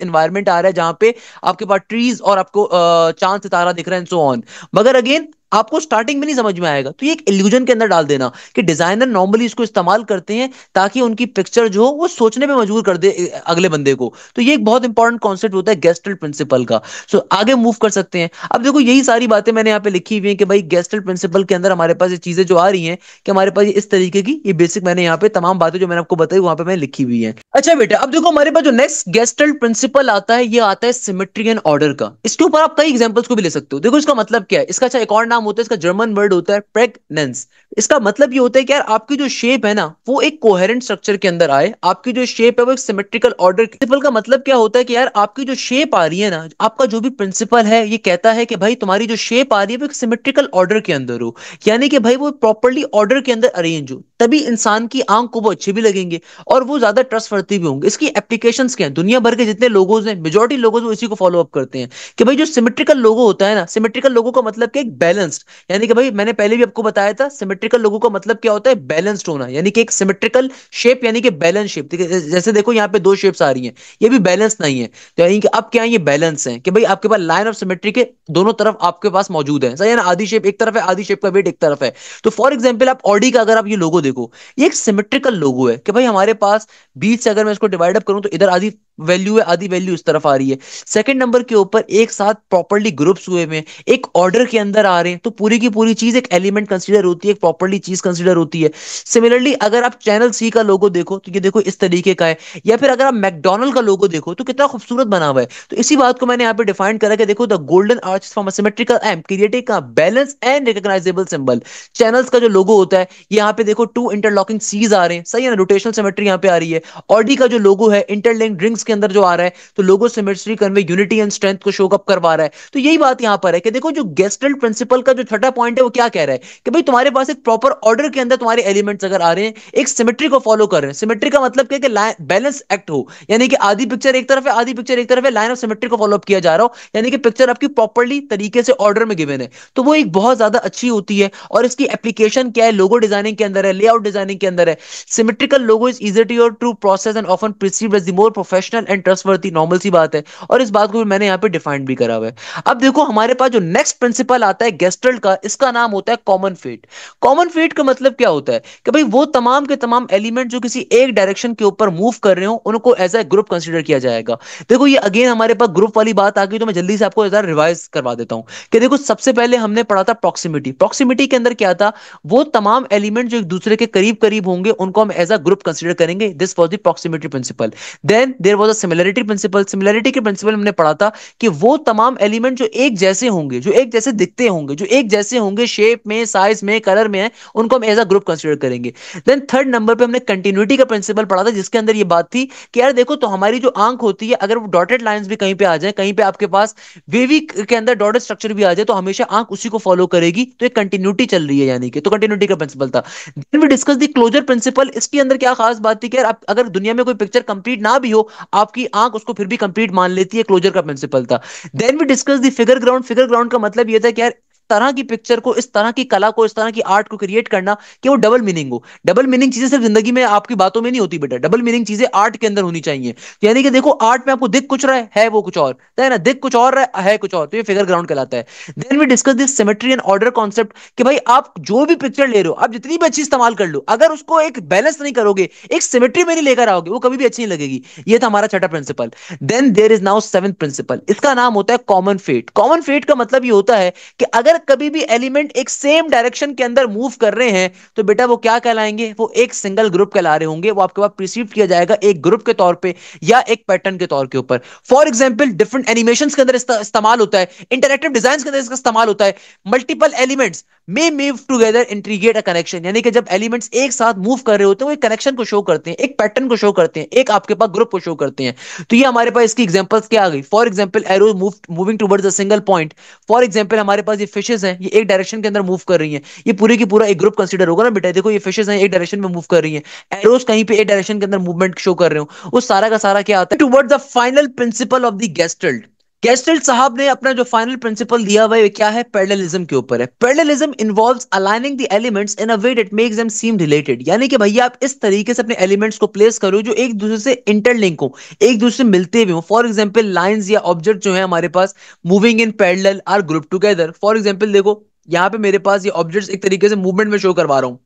एनवायरमेंट आ रहा है जहां पे आपके पास ट्रीज और आपको चांद सितारा दिख रहा है, सो ऑन। मगर अगेन आपको स्टार्टिंग में नहीं समझ में आएगा, तो ये एक इल्यूजन के अंदर डाल देना कि डिजाइनर नॉर्मली इसको इस्तेमाल करते हैं ताकि उनकी पिक्चर जो हो वो सोचने पे मजबूर कर दे अगले बंदे को। तो ये एक बहुत इंपॉर्टेंट कॉन्सेप्ट होता है गेस्टल्ट प्रिंसिपल का। सो आगे मूव कर सकते हैं। अब देखो यही सारी बातें मैंने यहाँ पे लिखी हुई है कि भाई गेस्टल्ट प्रिंसिपल के अंदर हमारे पास ये चीजें जो आ रही हैं कि हमारे पास इस तरीके की ये बेसिक मैंने यहाँ पे तमाम बातें जो मैंने आपको बताई वहां पे मैंने लिखी हुई है। अच्छा बेटा अब देखो हमारे पास जो नेक्स्ट गेस्टल्ट प्रिंसिपल आता है ये आता है सिमेट्री एंड ऑर्डर का। इसके ऊपर आप कई एग्जांपल्स को भी ले सकते हो। देखो इसका मतलब क्या है, इसका अच्छा एक और नाम होता है, इसका जर्मन वर्ड होता है प्रेगनेंस। इसका मतलब ये होता है कि यार आपकी जो शेप है ना वो एक कोहेरेंट स्ट्रक्चर के अंदर आए, आपकी जो शेप है वो एक सिमेट्रिकल ऑर्डर। प्रिंसिपल का मतलब क्या होता है कि यार आपकी जो शेप आ रही है ना, आपका जो भी प्रिंसिपल है ये कहता है कि भाई तुम्हारी जो शेप आ रही है वो एक सिमेट्रिकल ऑर्डर के अंदर हो, यानी कि भाई वो प्रॉपर्ली ऑर्डर के अंदर अरेंज हो, तभी इंसान की आंख को वो अच्छे भी लगेंगे और वो ज्यादा ट्रस्टवर्दी भी होंगे। इसकी एप्लीकेशंस क्या है, दुनिया भर के जितने लोगोज हैं मेजॉरिटी लोगोज वो इसी को फॉलो अप करते हैं कि भाई जो सिमेट्रिकल लोगो होता है ना, सिमेट्रिकल लोगो का मतलब क्या, एक बैलेंस्ड, यानी कि भाई मैंने पहले भी आपको बताया था सिमेट्रिकल लोगो का मतलब क्या होता है, बैलेंस्ड होना, यानी कि एक सिमेट्रिकल शेप यानी कि बैलेंस शेप। जैसे देखो यहाँ पे दो शेप्स आ रही हैं, ये भी बैलेंस नहीं है, तो यानी कि अब क्या है, ये बैलेंस है कि भाई आपके पास लाइन ऑफ सिमेट्री के दोनों तरफ आपके पास मौजूद है। सही है ना, आधी शेप एक तरफ है, आधी शेप का वेट एक तरफ है। तो फॉर एग्जाम्पल आप ऑडी का अगर आप ये लोगो देखो, ये एक सिमेट्रिकल लोगो है कि भाई हमारे पास बीच से अगर मैं इसको डिवाइड अप करूं तो इधर आधी वैल्यू है, आधी वैल्यू इस तरफ आ रही है। सेकंड नंबर के ऊपर एक साथ प्रॉपर्ली ग्रुप्स हुए में एक ऑर्डर के अंदर आ रहे हैं, तो पूरी की पूरी चीज एक एलिमेंट कंसीडर होती है, एक प्रॉपर्ली चीज कंसीडर होती है। सिमिलरली अगर आप चैनल सी का लोगो देखो तो ये देखो इस तरीके का है, या फिर अगर आप मैकडोनल्ड का लोगो देखो तो कितना खूबसूरत बना हुआ है। तो इसी बात को मैंने यहाँ पे डिफाइन करा कि देखो the golden arch from a symmetrical am creating a balance and recognisable symbol. Channels का जो लोगो होता है, ये यहाँ पे देखो टू इंटरलॉकिंग सीज आ रहे हैं, सही है ना, रोटेशनल सिमेट्री यहाँ पे आ रही है। ऑडी का जो लोगो है इंटरलिंक्ड रिंग्स के अंदर जो आ रहा है, तो logo symmetry convey unity and strength को शो अप करवा रहा है। तो यही बात यहाँ पर है कि देखो जो गेस्टल्ट प्रिंसिपल का जो छठा पॉइंट है वो क्या कह रहा है कि भाई तुम्हारे पास एक प्रॉपर ऑर्डर के अंदर तुम्हारे एलिमेंट्स अगर आ रहे हैं, एक सिमेट्री को फॉलो कर रहे हैं। सिमेट्री का मतलब क्या है कि बैलेंस एक्ट हो, यानी कि आधी पिक्चर एक तरफ है, आधी पिक्चर एक तरफ है, लाइन ऑफ सिमेट्री को फॉलो अप किया जा रहा हो, यानी कि पिक्चर आपकी प्रॉपर्ली तरीके से ऑर्डर में गिवन है। तो वो एक बहुत ज्यादा अच्छी होती है। और इसकी एप्लीकेशन क्या है, लोगो डिजाइनिंग के अंदर है, लेआउट डिजाइनिंग के अंदर है। Symmetrical logo is easy to process and often perceived as the more professional and trustworthy, normal सी बात है। और इस बात को भी मैंने यहाँ पे डिफाइन भी करा हुआ है। अब देखो हमारे पास जो नेक्स्ट प्रिंसिपल आता है गेस्टल्ट का, इसका नाम होता है कॉमन फेट। कॉमन फेट का मतलब क्या होता है कि भाई वो तमाम के तमाम एलिमेंट जो किसी एक डायरेक्शन के ऊपर मूव कर रहे हो, उनको एज ए ग्रुप कंसीडर किया जाएगा। देखो ये अगेन हमारे पास ग्रुप वाली बात आ गई, तो मैं जल्दी से आपको जरा रिवाइज करवा देता हूं कि देखो सबसे पहले हमने पढ़ा था प्रॉक्सिमिटी। प्रॉक्सिमिटी के अंदर क्या था, वो तमाम एलिमेंट जो एक दूसरे के करीब करीब होंगे उनको हम एज अ ग्रुप कंसीडर करेंगे। This was the proximity principle. Then there was a similarity principle. Similarity के प्रिंसिपल हमने पढ़ा था कि वो तमाम एलिमेंट जो एक जैसे होंगे, जो एक जैसे दिखते होंगे, जो एक जैसे होंगे शेप में, साइज में, कलर में है, उनको हम एज अ ग्रुप कंसीडर करेंगे। देन थर्ड नंबर पे हमने कंटिन्यूटी का प्रिंसिपल पढ़ा था, जिसके अंदर ये बात थी कि यार देखो तो हमारी जो आंख होती है, अगर वो डॉटेड लाइंस भी कहीं पे आ जाए, कहीं पे आपके पास वेवी के अंदर डॉटेड स्ट्रक्चर भी आ जाए, तो हमेशा आंख उसी को फॉलो करेगी। तो एक कंटिन्यूटी चल रही है, यानी कि तो कंटिन्यूटी का प्रिंसिपल था। Then we discuss the closure principle. इसके अंदर क्या खास बात थी कि यार अगर दुनिया में कोई पिक्चर कंप्लीट ना भी हो, आपकी आंख उसको फिर भी कंप्लीट मान लेती है, क्लोजर का प्रिंसिपल था। Then we discuss the figure ground. Figure ground का मतलब ये था कि यार तरह की पिक्चर को, इस तरह की कला को, इस तरह की आर्ट को क्रिएट करना कि वो डबल मीनिंग हो। डबल मीनिंग चीजें सिर्फ जिंदगी में आपकी बातों में नहीं होती बेटा, डबल मीनिंग चीजें आर्ट के अंदर होनी चाहिए। तो यानी कि देखो आर्ट में आपको दिख कुछ रहा है वो कुछ और, तो है ना, दिख कुछ और रहा है कुछ और, तो ये फिगर ग्राउंड कहलाता है। Then we discuss this symmetry and order concept कि भाई आप जो भी पिक्चर ले रहे हो, आप जितनी भी अच्छी इस्तेमाल कर लो, अगर उसको एक बैलेंस नहीं करोगे, एक सिमेट्री में नहीं लेकर आओगे, वो कभी भी अच्छी नहीं लगेगी। ये था हमारा छठा principle. Then there is now seventh principle. इसका नाम होता है कॉमन फेट। कॉमन फेट का मतलब ये होता है कि अगर कभी भी एलिमेंट एक सेम डायरेक्शन के अंदर मूव कर रहे हैं, तो बेटा वो क्या कहलाएंगे, वो एक सिंगल ग्रुप कहला रहे होंगे। वो आपके पास प्रिसीव किया जाएगा एक ग्रुप के तौर पे या एक पैटर्न के तौर के ऊपर। फॉर एग्जाम्पल डिफरेंट एनिमेशंस के अंदर इस्तेमाल होता है, इंटरैक्टिव डिजाइन के अंदर इसका इस्तेमाल होता है। Multiple elements may move together integrate a connection, यानी कि जब एलिमेंट्स एक साथ मूव कर रहे होते हैं, वो एक कनेक्शन को शो करते हैं, एक पैटर्न को शो करते हैं, एक आपके पास ग्रुप को शो करते हैं। तो ये हमारे पास इसकी एग्जांपल्स क्या आ गई, for example arrow moving towards a single point. For example हमारे पास ये फिशेस हैं, ये एक डायरेक्शन के अंदर मूव कर रही हैं, ये पूरे की पूरा एक ग्रुप कंसीडर होगा ना बेटा। देखो ये फिशेस हैं, एक डायरेक्शन में मूव कर रही हैं, एरोस कहीं पे एक डायरेक्शन के अंदर मूवमेंट शो कर रहे हो, उस सारा का सारा क्या आता है towards the final principle of the gestalt. Gestalt साहब ने अपना जो फाइनल प्रिंसिपल दिया हुआ है क्या है, पैरेललिज्म के ऊपर है। Parallelism involves aligning the elements in a way that makes them seem related, यानी कि भैया आप इस तरीके से अपने एलिमेंट्स को प्लेस करो जो एक दूसरे से इंटरलिंक हो, एक दूसरे से मिलते हुए हो। फॉर एग्जांपल लाइंस या ऑब्जेक्ट जो है हमारे पास moving in parallel are group together. For example देखो यहाँ पे मेरे पास ये ऑब्जेक्ट्स एक तरीके से मूवमेंट में शो करवा रहा हूँ,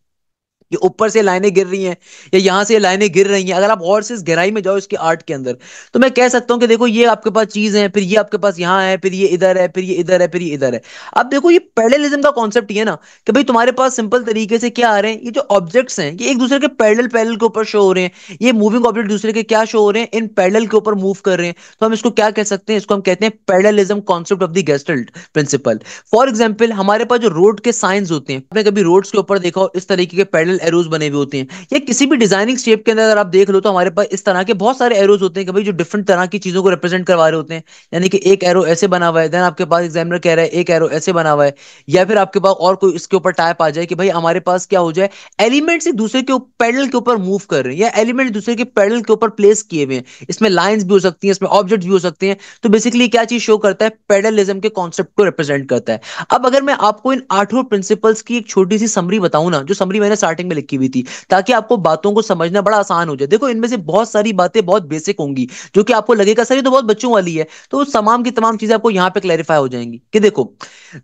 ये ऊपर से लाइनें गिर रही हैं या यहां से लाइनें गिर रही हैं। अगर आप और से इस गहराई में जाओ इसके आर्ट के अंदर, तो मैं कह सकता हूं कि देखो ये आपके पास चीज है, फिर ये आपके पास यहाँ है, फिर ये इधर है, फिर ये इधर है, फिर ये इधर है। अब देखो ये पैरेललिज्म का कॉन्सेप्ट ये है ना कि भाई तुम्हारे पास सिंपल तरीके से क्या आ रहे हैं, ये जो ऑब्जेक्ट्स हैं ये एक दूसरे के पैरेलल पैरेलल के ऊपर शो हो रहे हैं। ये मूविंग ऑब्जेक्ट दूसरे के क्या शो हो रहे हैं, इन पैरेलल के ऊपर मूव कर रहे हैं। तो हम इसको क्या कह सकते हैं, इसको हम कहते हैं parallelism concept of the gestalt principle. For example हमारे पास जो रोड के साइंस होते हैं, आपने कभी रोड्स के ऊपर देखा हो, इस तरीके के पैरेलल एरोज बने हुए होते हैं, या किसी भी डिजाइनिंग शेप के अंदर अगर आप देख लो तो हमारे पास इस तरह के बहुत सारे एरोज होते हैं कि भाई जो डिफरेंट तरह की चीजों को रिप्रेजेंट करवा रहे होते हैं। यानी कि एक एरो ऐसे बना हुआ है, देन आपके पास एग्जामिनर कह रहा है एक एरो ऐसे बना हुआ है, या फिर आपके पास और कोई इसके ऊपर टाइप आ जाए कि भाई हमारे पास क्या हो जाए, एलिमेंट्स एक दूसरे के पैरेलल के ऊपर मूव कर रहे हैं, या एलिमेंट दूसरे के पैरेलल के ऊपर प्लेस किए हुए हैं। इसमें लाइंस भी हो सकती हैं, इसमें ऑब्जेक्ट्स भी हो सकते हैं। तो बेसिकली क्या चीज शो करता है, पैरेललिज्म के कॉन्सेप्ट को रिप्रेजेंट करता है। अब अगर मैं आपको इन आठों प्रिंसिपल्स की एक छोटी सी समरी बताऊं ना, जो समरी मैंने स्टार्टिंग में लिखी हुई थी, ताकि आपको बातों को समझना बड़ा आसान हो जाए। देखो इनमें से बहुत सारी बातें बहुत बेसिक होंगी, जो कि आपको लगेगा सर ये तो बहुत बच्चों वाली है, तो उस तमाम की तमाम चीजें आपको यहाँ पे क्लैरिफाई हो जाएंगी। कि देखो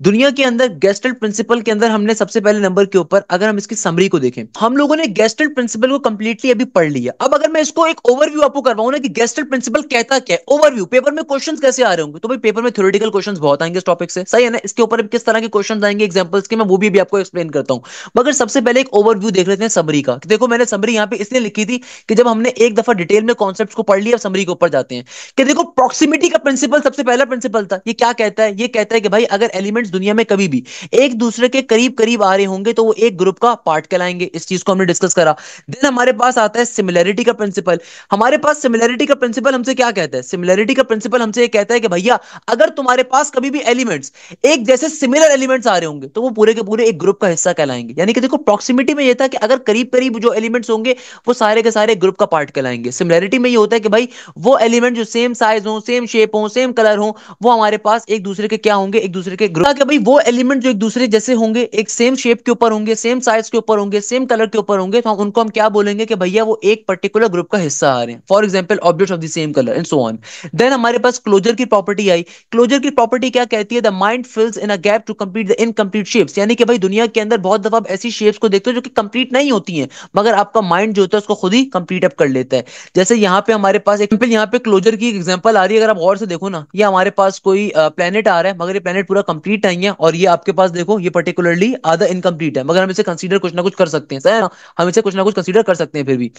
दुनिया के अंदर गेस्टल्ट प्रिंसिपल के अंदर हमने सबसे पहले नंबर के ऊपर अगर हम इसकी समरी को देखें, हम लोगों ने गेस्टल्ट प्रिंसिपल को कंप्लीटली अभी पढ़ लिया। अब अगर मैं इसको एक ओवरव्यू आपको करवाऊं ना कि गेस्टल्ट प्रिंसिपल कहता क्या है, ओवरव्यू पेपर में क्वेश्चंस कैसे आ रहे होंगे, तो भाई पेपर में थ्योरेटिकल क्वेश्चंस बहुत आएंगे इस टॉपिक से, सही है ना। इसके ऊपर किस तरह के क्वेश्चंस आएंगे एग्जांपल्स के, मैं वो भी अभी आपको एक्सप्लेन करता हूं। मगर सबसे पहले एक ओवरव्यू देख लेते हैं समरी का। देखो मैंने समरी यहां पे इसलिए लिखी थी कि जब हमने एक दफा डिटेल में कॉन्सेप्ट्स को पढ़ लिया, समरी के ऊपर जाते हैं। कि देखो प्रॉक्सिमिटी का प्रिंसिपल सबसे पहला प्रिंसिपल था। ये क्या कहता है, ये कहता है कि भाई अगर एलिमेंट्स दुनिया में कभी भी एक दूसरे के करीब करीब आ रहे होंगे तो वो एक ग्रुप का पार्ट कहलाएंगे। इस चीज को हमने डिस्कस करा। देन हमारे पास आता है सिमिलैरिटी का प्रिंसिपल। हमारे पास सिमिलैरिटी का प्रिंसिपल हमसे क्या कहता है, सिमिलैरिटी का प्रिंसिपल हमसे ये कहता है कि भैया अगर तुम्हारे पास कभी भी एलिमेंट्स एक जैसे सिमिलर एलिमेंट्स आ रहे होंगे तो वो पूरे के पूरे एक ग्रुप का हिस्सा कहलाएंगे। यानी कि देखो प्रॉक्सिमिटी में ये था कि अगर करीब करीब जो एलिमेंट्स होंगे वो सारे के सारे ग्रुप का पार्ट कहलाएंगे। सिमिलैरिटी में ये होता है कि भाई वो एलिमेंट जो सेम साइज हो, सेम शेप हो, सेम कलर हो, वो हमारे पास एक दूसरे के क्या होंगे, एक दूसरे के ग्रुप। भाई वो एलिमेंट जो एक दूसरे जैसे होंगे, एक सेम शेप के ऊपर होंगे, सेम साइज के ऊपर होंगे, सेम कलर के ऊपर होंगे, तो हम उनको हम क्या बोलेंगे कि भैया वो एक पर्टिकुलर ग्रुप का हिस्सा आ रहे हैं। For example object of the same colour and so on. Then हमारे पास क्लोजर की प्रॉपर्टी आई। क्लोजर की प्रॉपर्टी क्या कहती है, the mind fills in a gap to complete the incomplete shapes. यानी कि भाई दुनिया के अंदर बहुत दफा आप ऐसी शेप्स को देखते हो जो कि कंप्लीट नहीं होती हैं, मगर आपका माइंड जो होता है उसको खुद ही कंप्लीट अप कर लेता है। जैसे यहाँ पे हमारे पास एक यहाँ पे क्लोजर की एग्जांपल आ रही है, अगर आप गौर से देखो ना, ये हमारे पास कोई प्लेनेट आ रहा है, मगर ये प्लेनेट पूरा कंप्लीट नहीं है, और ये आपके पास देखो ये पर्टिकुलरली आधा इनकम्प्लीट है, मगर हम इसे कंसीडर कुछ ना कुछ कर सकते हैं, सही है ना। हम इसे कुछ ना कुछ कंसीडर कर सकते हैं फिर भी।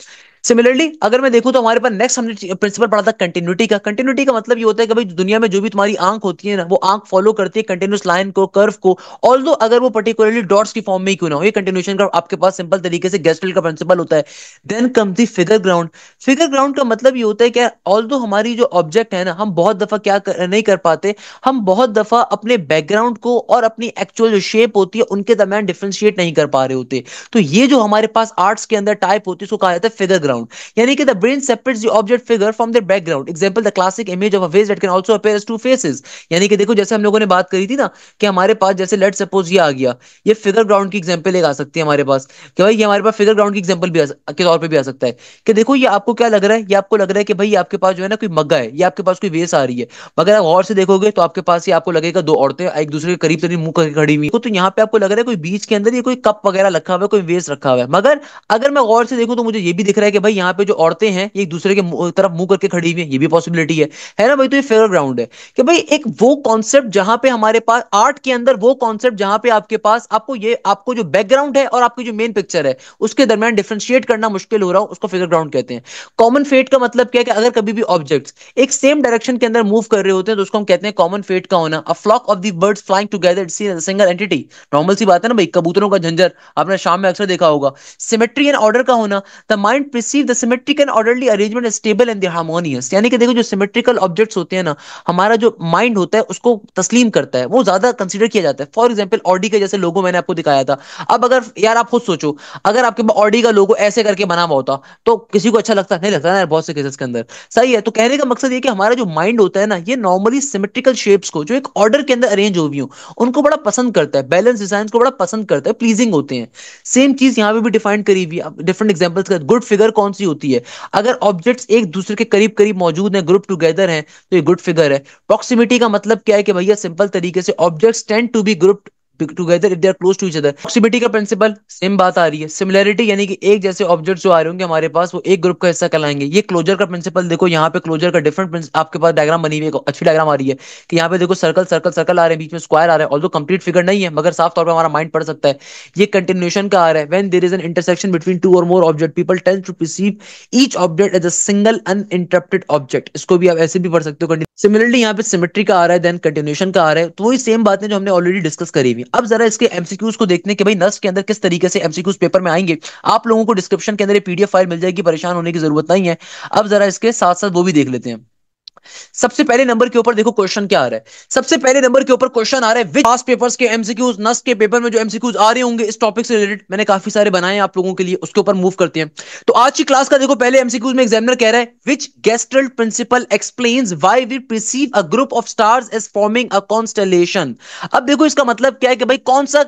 सिमिलरली अगर मैं देखूं तो हमारे पास नेक्स्ट हमने प्रिंसिपल पढ़ा था कंटिन्यूटी का। कंटिन्यूटी का मतलब ये होता है कि भाई दुनिया में जो भी तुम्हारी आंख होती है ना, वो आंख फॉलो करती है कंटिन्यूस लाइन को, कर्व को, ऑल्दो अगर वो पर्टिकुलरली डॉट्स की फॉर्म में ही क्यों ना हो। ये कंटिन्यूएशन का आपके पास सिंपल तरीके से गेस्टल का प्रिंसिपल होता है। देन कम दी फिगर ग्राउंड। फिगर ग्राउंड का मतलब ये होता है कि ऑल्दो हमारी जो ऑब्जेक्ट है ना, हम बहुत दफा नहीं कर पाते, हम बहुत दफा अपने बैकग्राउंड को और अपनी एक्चुअल जो शेप होती है उनके दरमियान डिफरेंशिएट नहीं कर पा रहे होते। तो ये जो हमारे पास आर्ट्स के अंदर टाइप होती है उसको कहा जाता है फिगर ग्राउंड। यानी कि the brain separates the object figure from their background. Example the classic image of a vase that can also appear as two faces. यानी कि देखो जैसे हम लोगों ने बात करी थी ना कि हमारे पास जैसे लेट सपोज ये आ गया, ये फिगर ग्राउंड की एग्जांपल एक आ सकती है हमारे पास कि भाई ये हमारे पास फिगर ग्राउंड की एग्जांपल भी के तौर पे भी आ सकता है। कि देखो ये आपको क्या लग रहा है, ये आपको लग रहा है कि भाई आपके पास जो है ना कोई मग्गा है, ये आपके पास कोई वेस आ रही है, मगर आप गौर से देखोगे तो आपके पास ये आपको लगेगा दो औरतें एक दूसरे के करीब करीब मुंह करके खड़ी हुई। तो यहाँ पे आपको लग रहा है कोई बीच के अंदर ये कोई कप वगैरह रखा हुआ है, कोई वेस रखा हुआ है, मगर अगर मैं गौर से देखूं तो मुझे ये भी दिख रहा है कि भाई यहाँ पे जो औरतें हैं ये एक दूसरे के तरफ मुंह करके खड़ी हुई है, ये भी पॉसिबिलिटी है ना भाई। तो ये फेयर ग्राउंड है कि भाई एक वो कॉन्सेप्ट जहां पे हमारे पास आर्ट के अंदर वो कॉन्सेप्ट जहां पे आपके पास आपको जो बैकग्राउंड है और आपकी जो मेन पिक्चर है उसके दरमियान डिफरेंशिएट करना मुश्किल हो रहा हो, उसको फिगर ग्राउंड कहते हैं। कॉमन फेट का मतलब क्या है कि अगर कभी भी ऑब्जेक्ट्स एक सेम डायरेक्शन के अंदर मूव कर रहे होते हैं तो उसको हम कहते हैं कॉमन फेट का होना। A flock of the birds flying together it's seen as a single entity. Normal सी बात है ना भाई, कबूतरों का झंझर आपने शाम में अक्सर देखा होगा। सिमेट्री एंड ऑर्डर का होना। The mind perceive the symmetric and orderly arrangement as stable and harmonious. यानी कि देखो जो सिमेट्रिकल ऑब्जेक्ट्स होते हैं ना, हमारा जो माइंड होता है उसको तस्लीम करता है, वो ज्यादा कंसीडर किया जाता है। फॉर एग्जाम्पल ऑडी के जैसे लोगो मैंने आपको दिखाया था। अब अगर यार आप खुद सोचो, अगर आपके पास ऑडी का लोगो ऐसे करके बना हुआ होता तो किसी को अच्छा लगता नहीं लगता ना यार, बहुत से केसेस के अंदर, सही है। तो कहने का मकसद ये कि हमारा जो माइंड होता है ना, ये नॉर्मली सिमेट्रिकल शेप्स को जो एक ऑर्डर के अंदर अरेंज हुई हो उनको बड़ा पसंद करता है, बैलेंस डिजाइन को बड़ा पसंद करता है, प्लीजिंग होते हैं। सेम चीज यहां पे भी डिफाइन करी हुई है डिफरेंट एग्जांपल्स का। गुड फिगर कौन सी होती है, अगर ऑब्जेक्ट्स एक दूसरे के करीब करीब मौजूद हैं, ग्रुप टुगेदर हैं, तो ये गुड फिगर है। प्रॉक्सिमिटी का मतलब क्या है कि भैया सिंपल तरीके से objects tend to be grouped together if they are close to each other. Proximity का प्रिंसिपल सेम बात आ रही है। सिमिलैरिटी यानी कि एक जैसे ऑब्जेक्ट्स जो आ रहे होंगे हमारे पास वो एक ग्रुप का हिस्सा कहलाएंगे। ये क्लोजर का प्रिंसिपल देखो, यहाँ पे क्लोजर का डिफरेंट आपके पास डायग्राम बनी हुई है, अच्छी डायग्राम आ रही है कि यहाँ पे देखो सर्कल सर्कल सर्कल आ रहे हैं, बीच में स्क्वायर आ रहा है, ऑल्दो कंप्लीट फिगर नहीं है मगर साफ तौर पर हमारा माइंड पढ़ सकता है। ये कंटिन्यूएशन का आ रहा है। When there is an intersection between two और more object people tend to perceive each object as a single uninterrupted object. इसको भी आप ऐसे भी पढ़ सकते हो। सिमिलरली यहाँ पे सिमेट्री का आ रहा है, देन कंटिन्यूएशन का आ रहा है, तो वही सेम बातें जो हमने ऑलरेडी डिस्कस करी हुई। अब जरा इसके एमसीक्यूज को देखने के भाई नस्ट के अंदर किस तरीके से एमसीक्यूज पेपर में आएंगे। आप लोगों को डिस्क्रिप्शन के अंदर ये पीडीएफ फाइल मिल जाएगी, परेशान होने की जरूरत नहीं है। अब जरा इसके साथ साथ वो भी देख लेते हैं। सबसे पहले नंबर के ऊपर देखो क्वेश्चन क्या आ रहा है। सबसे पहले नंबर के ऊपर क्वेश्चन आ रहा है, विच पास्ट पेपर्स के एमसीक्यूज, नस्ट के पेपर में जो एमसीक्यूज आ रहे होंगे इस टॉपिक से रिलेटेड, मैंने काफी सारे बनाए हैं आप लोगों के लिए, उसके ऊपर मूव करते हैं। तो आज की क्लास का देखो पहले एमसीक्यूज में एग्जामिनर कह रहा है, which gestalt principle explains why we perceive a group of stars as forming a constellation. अब देखो इसका मतलब क्या है कि भाई कौन सा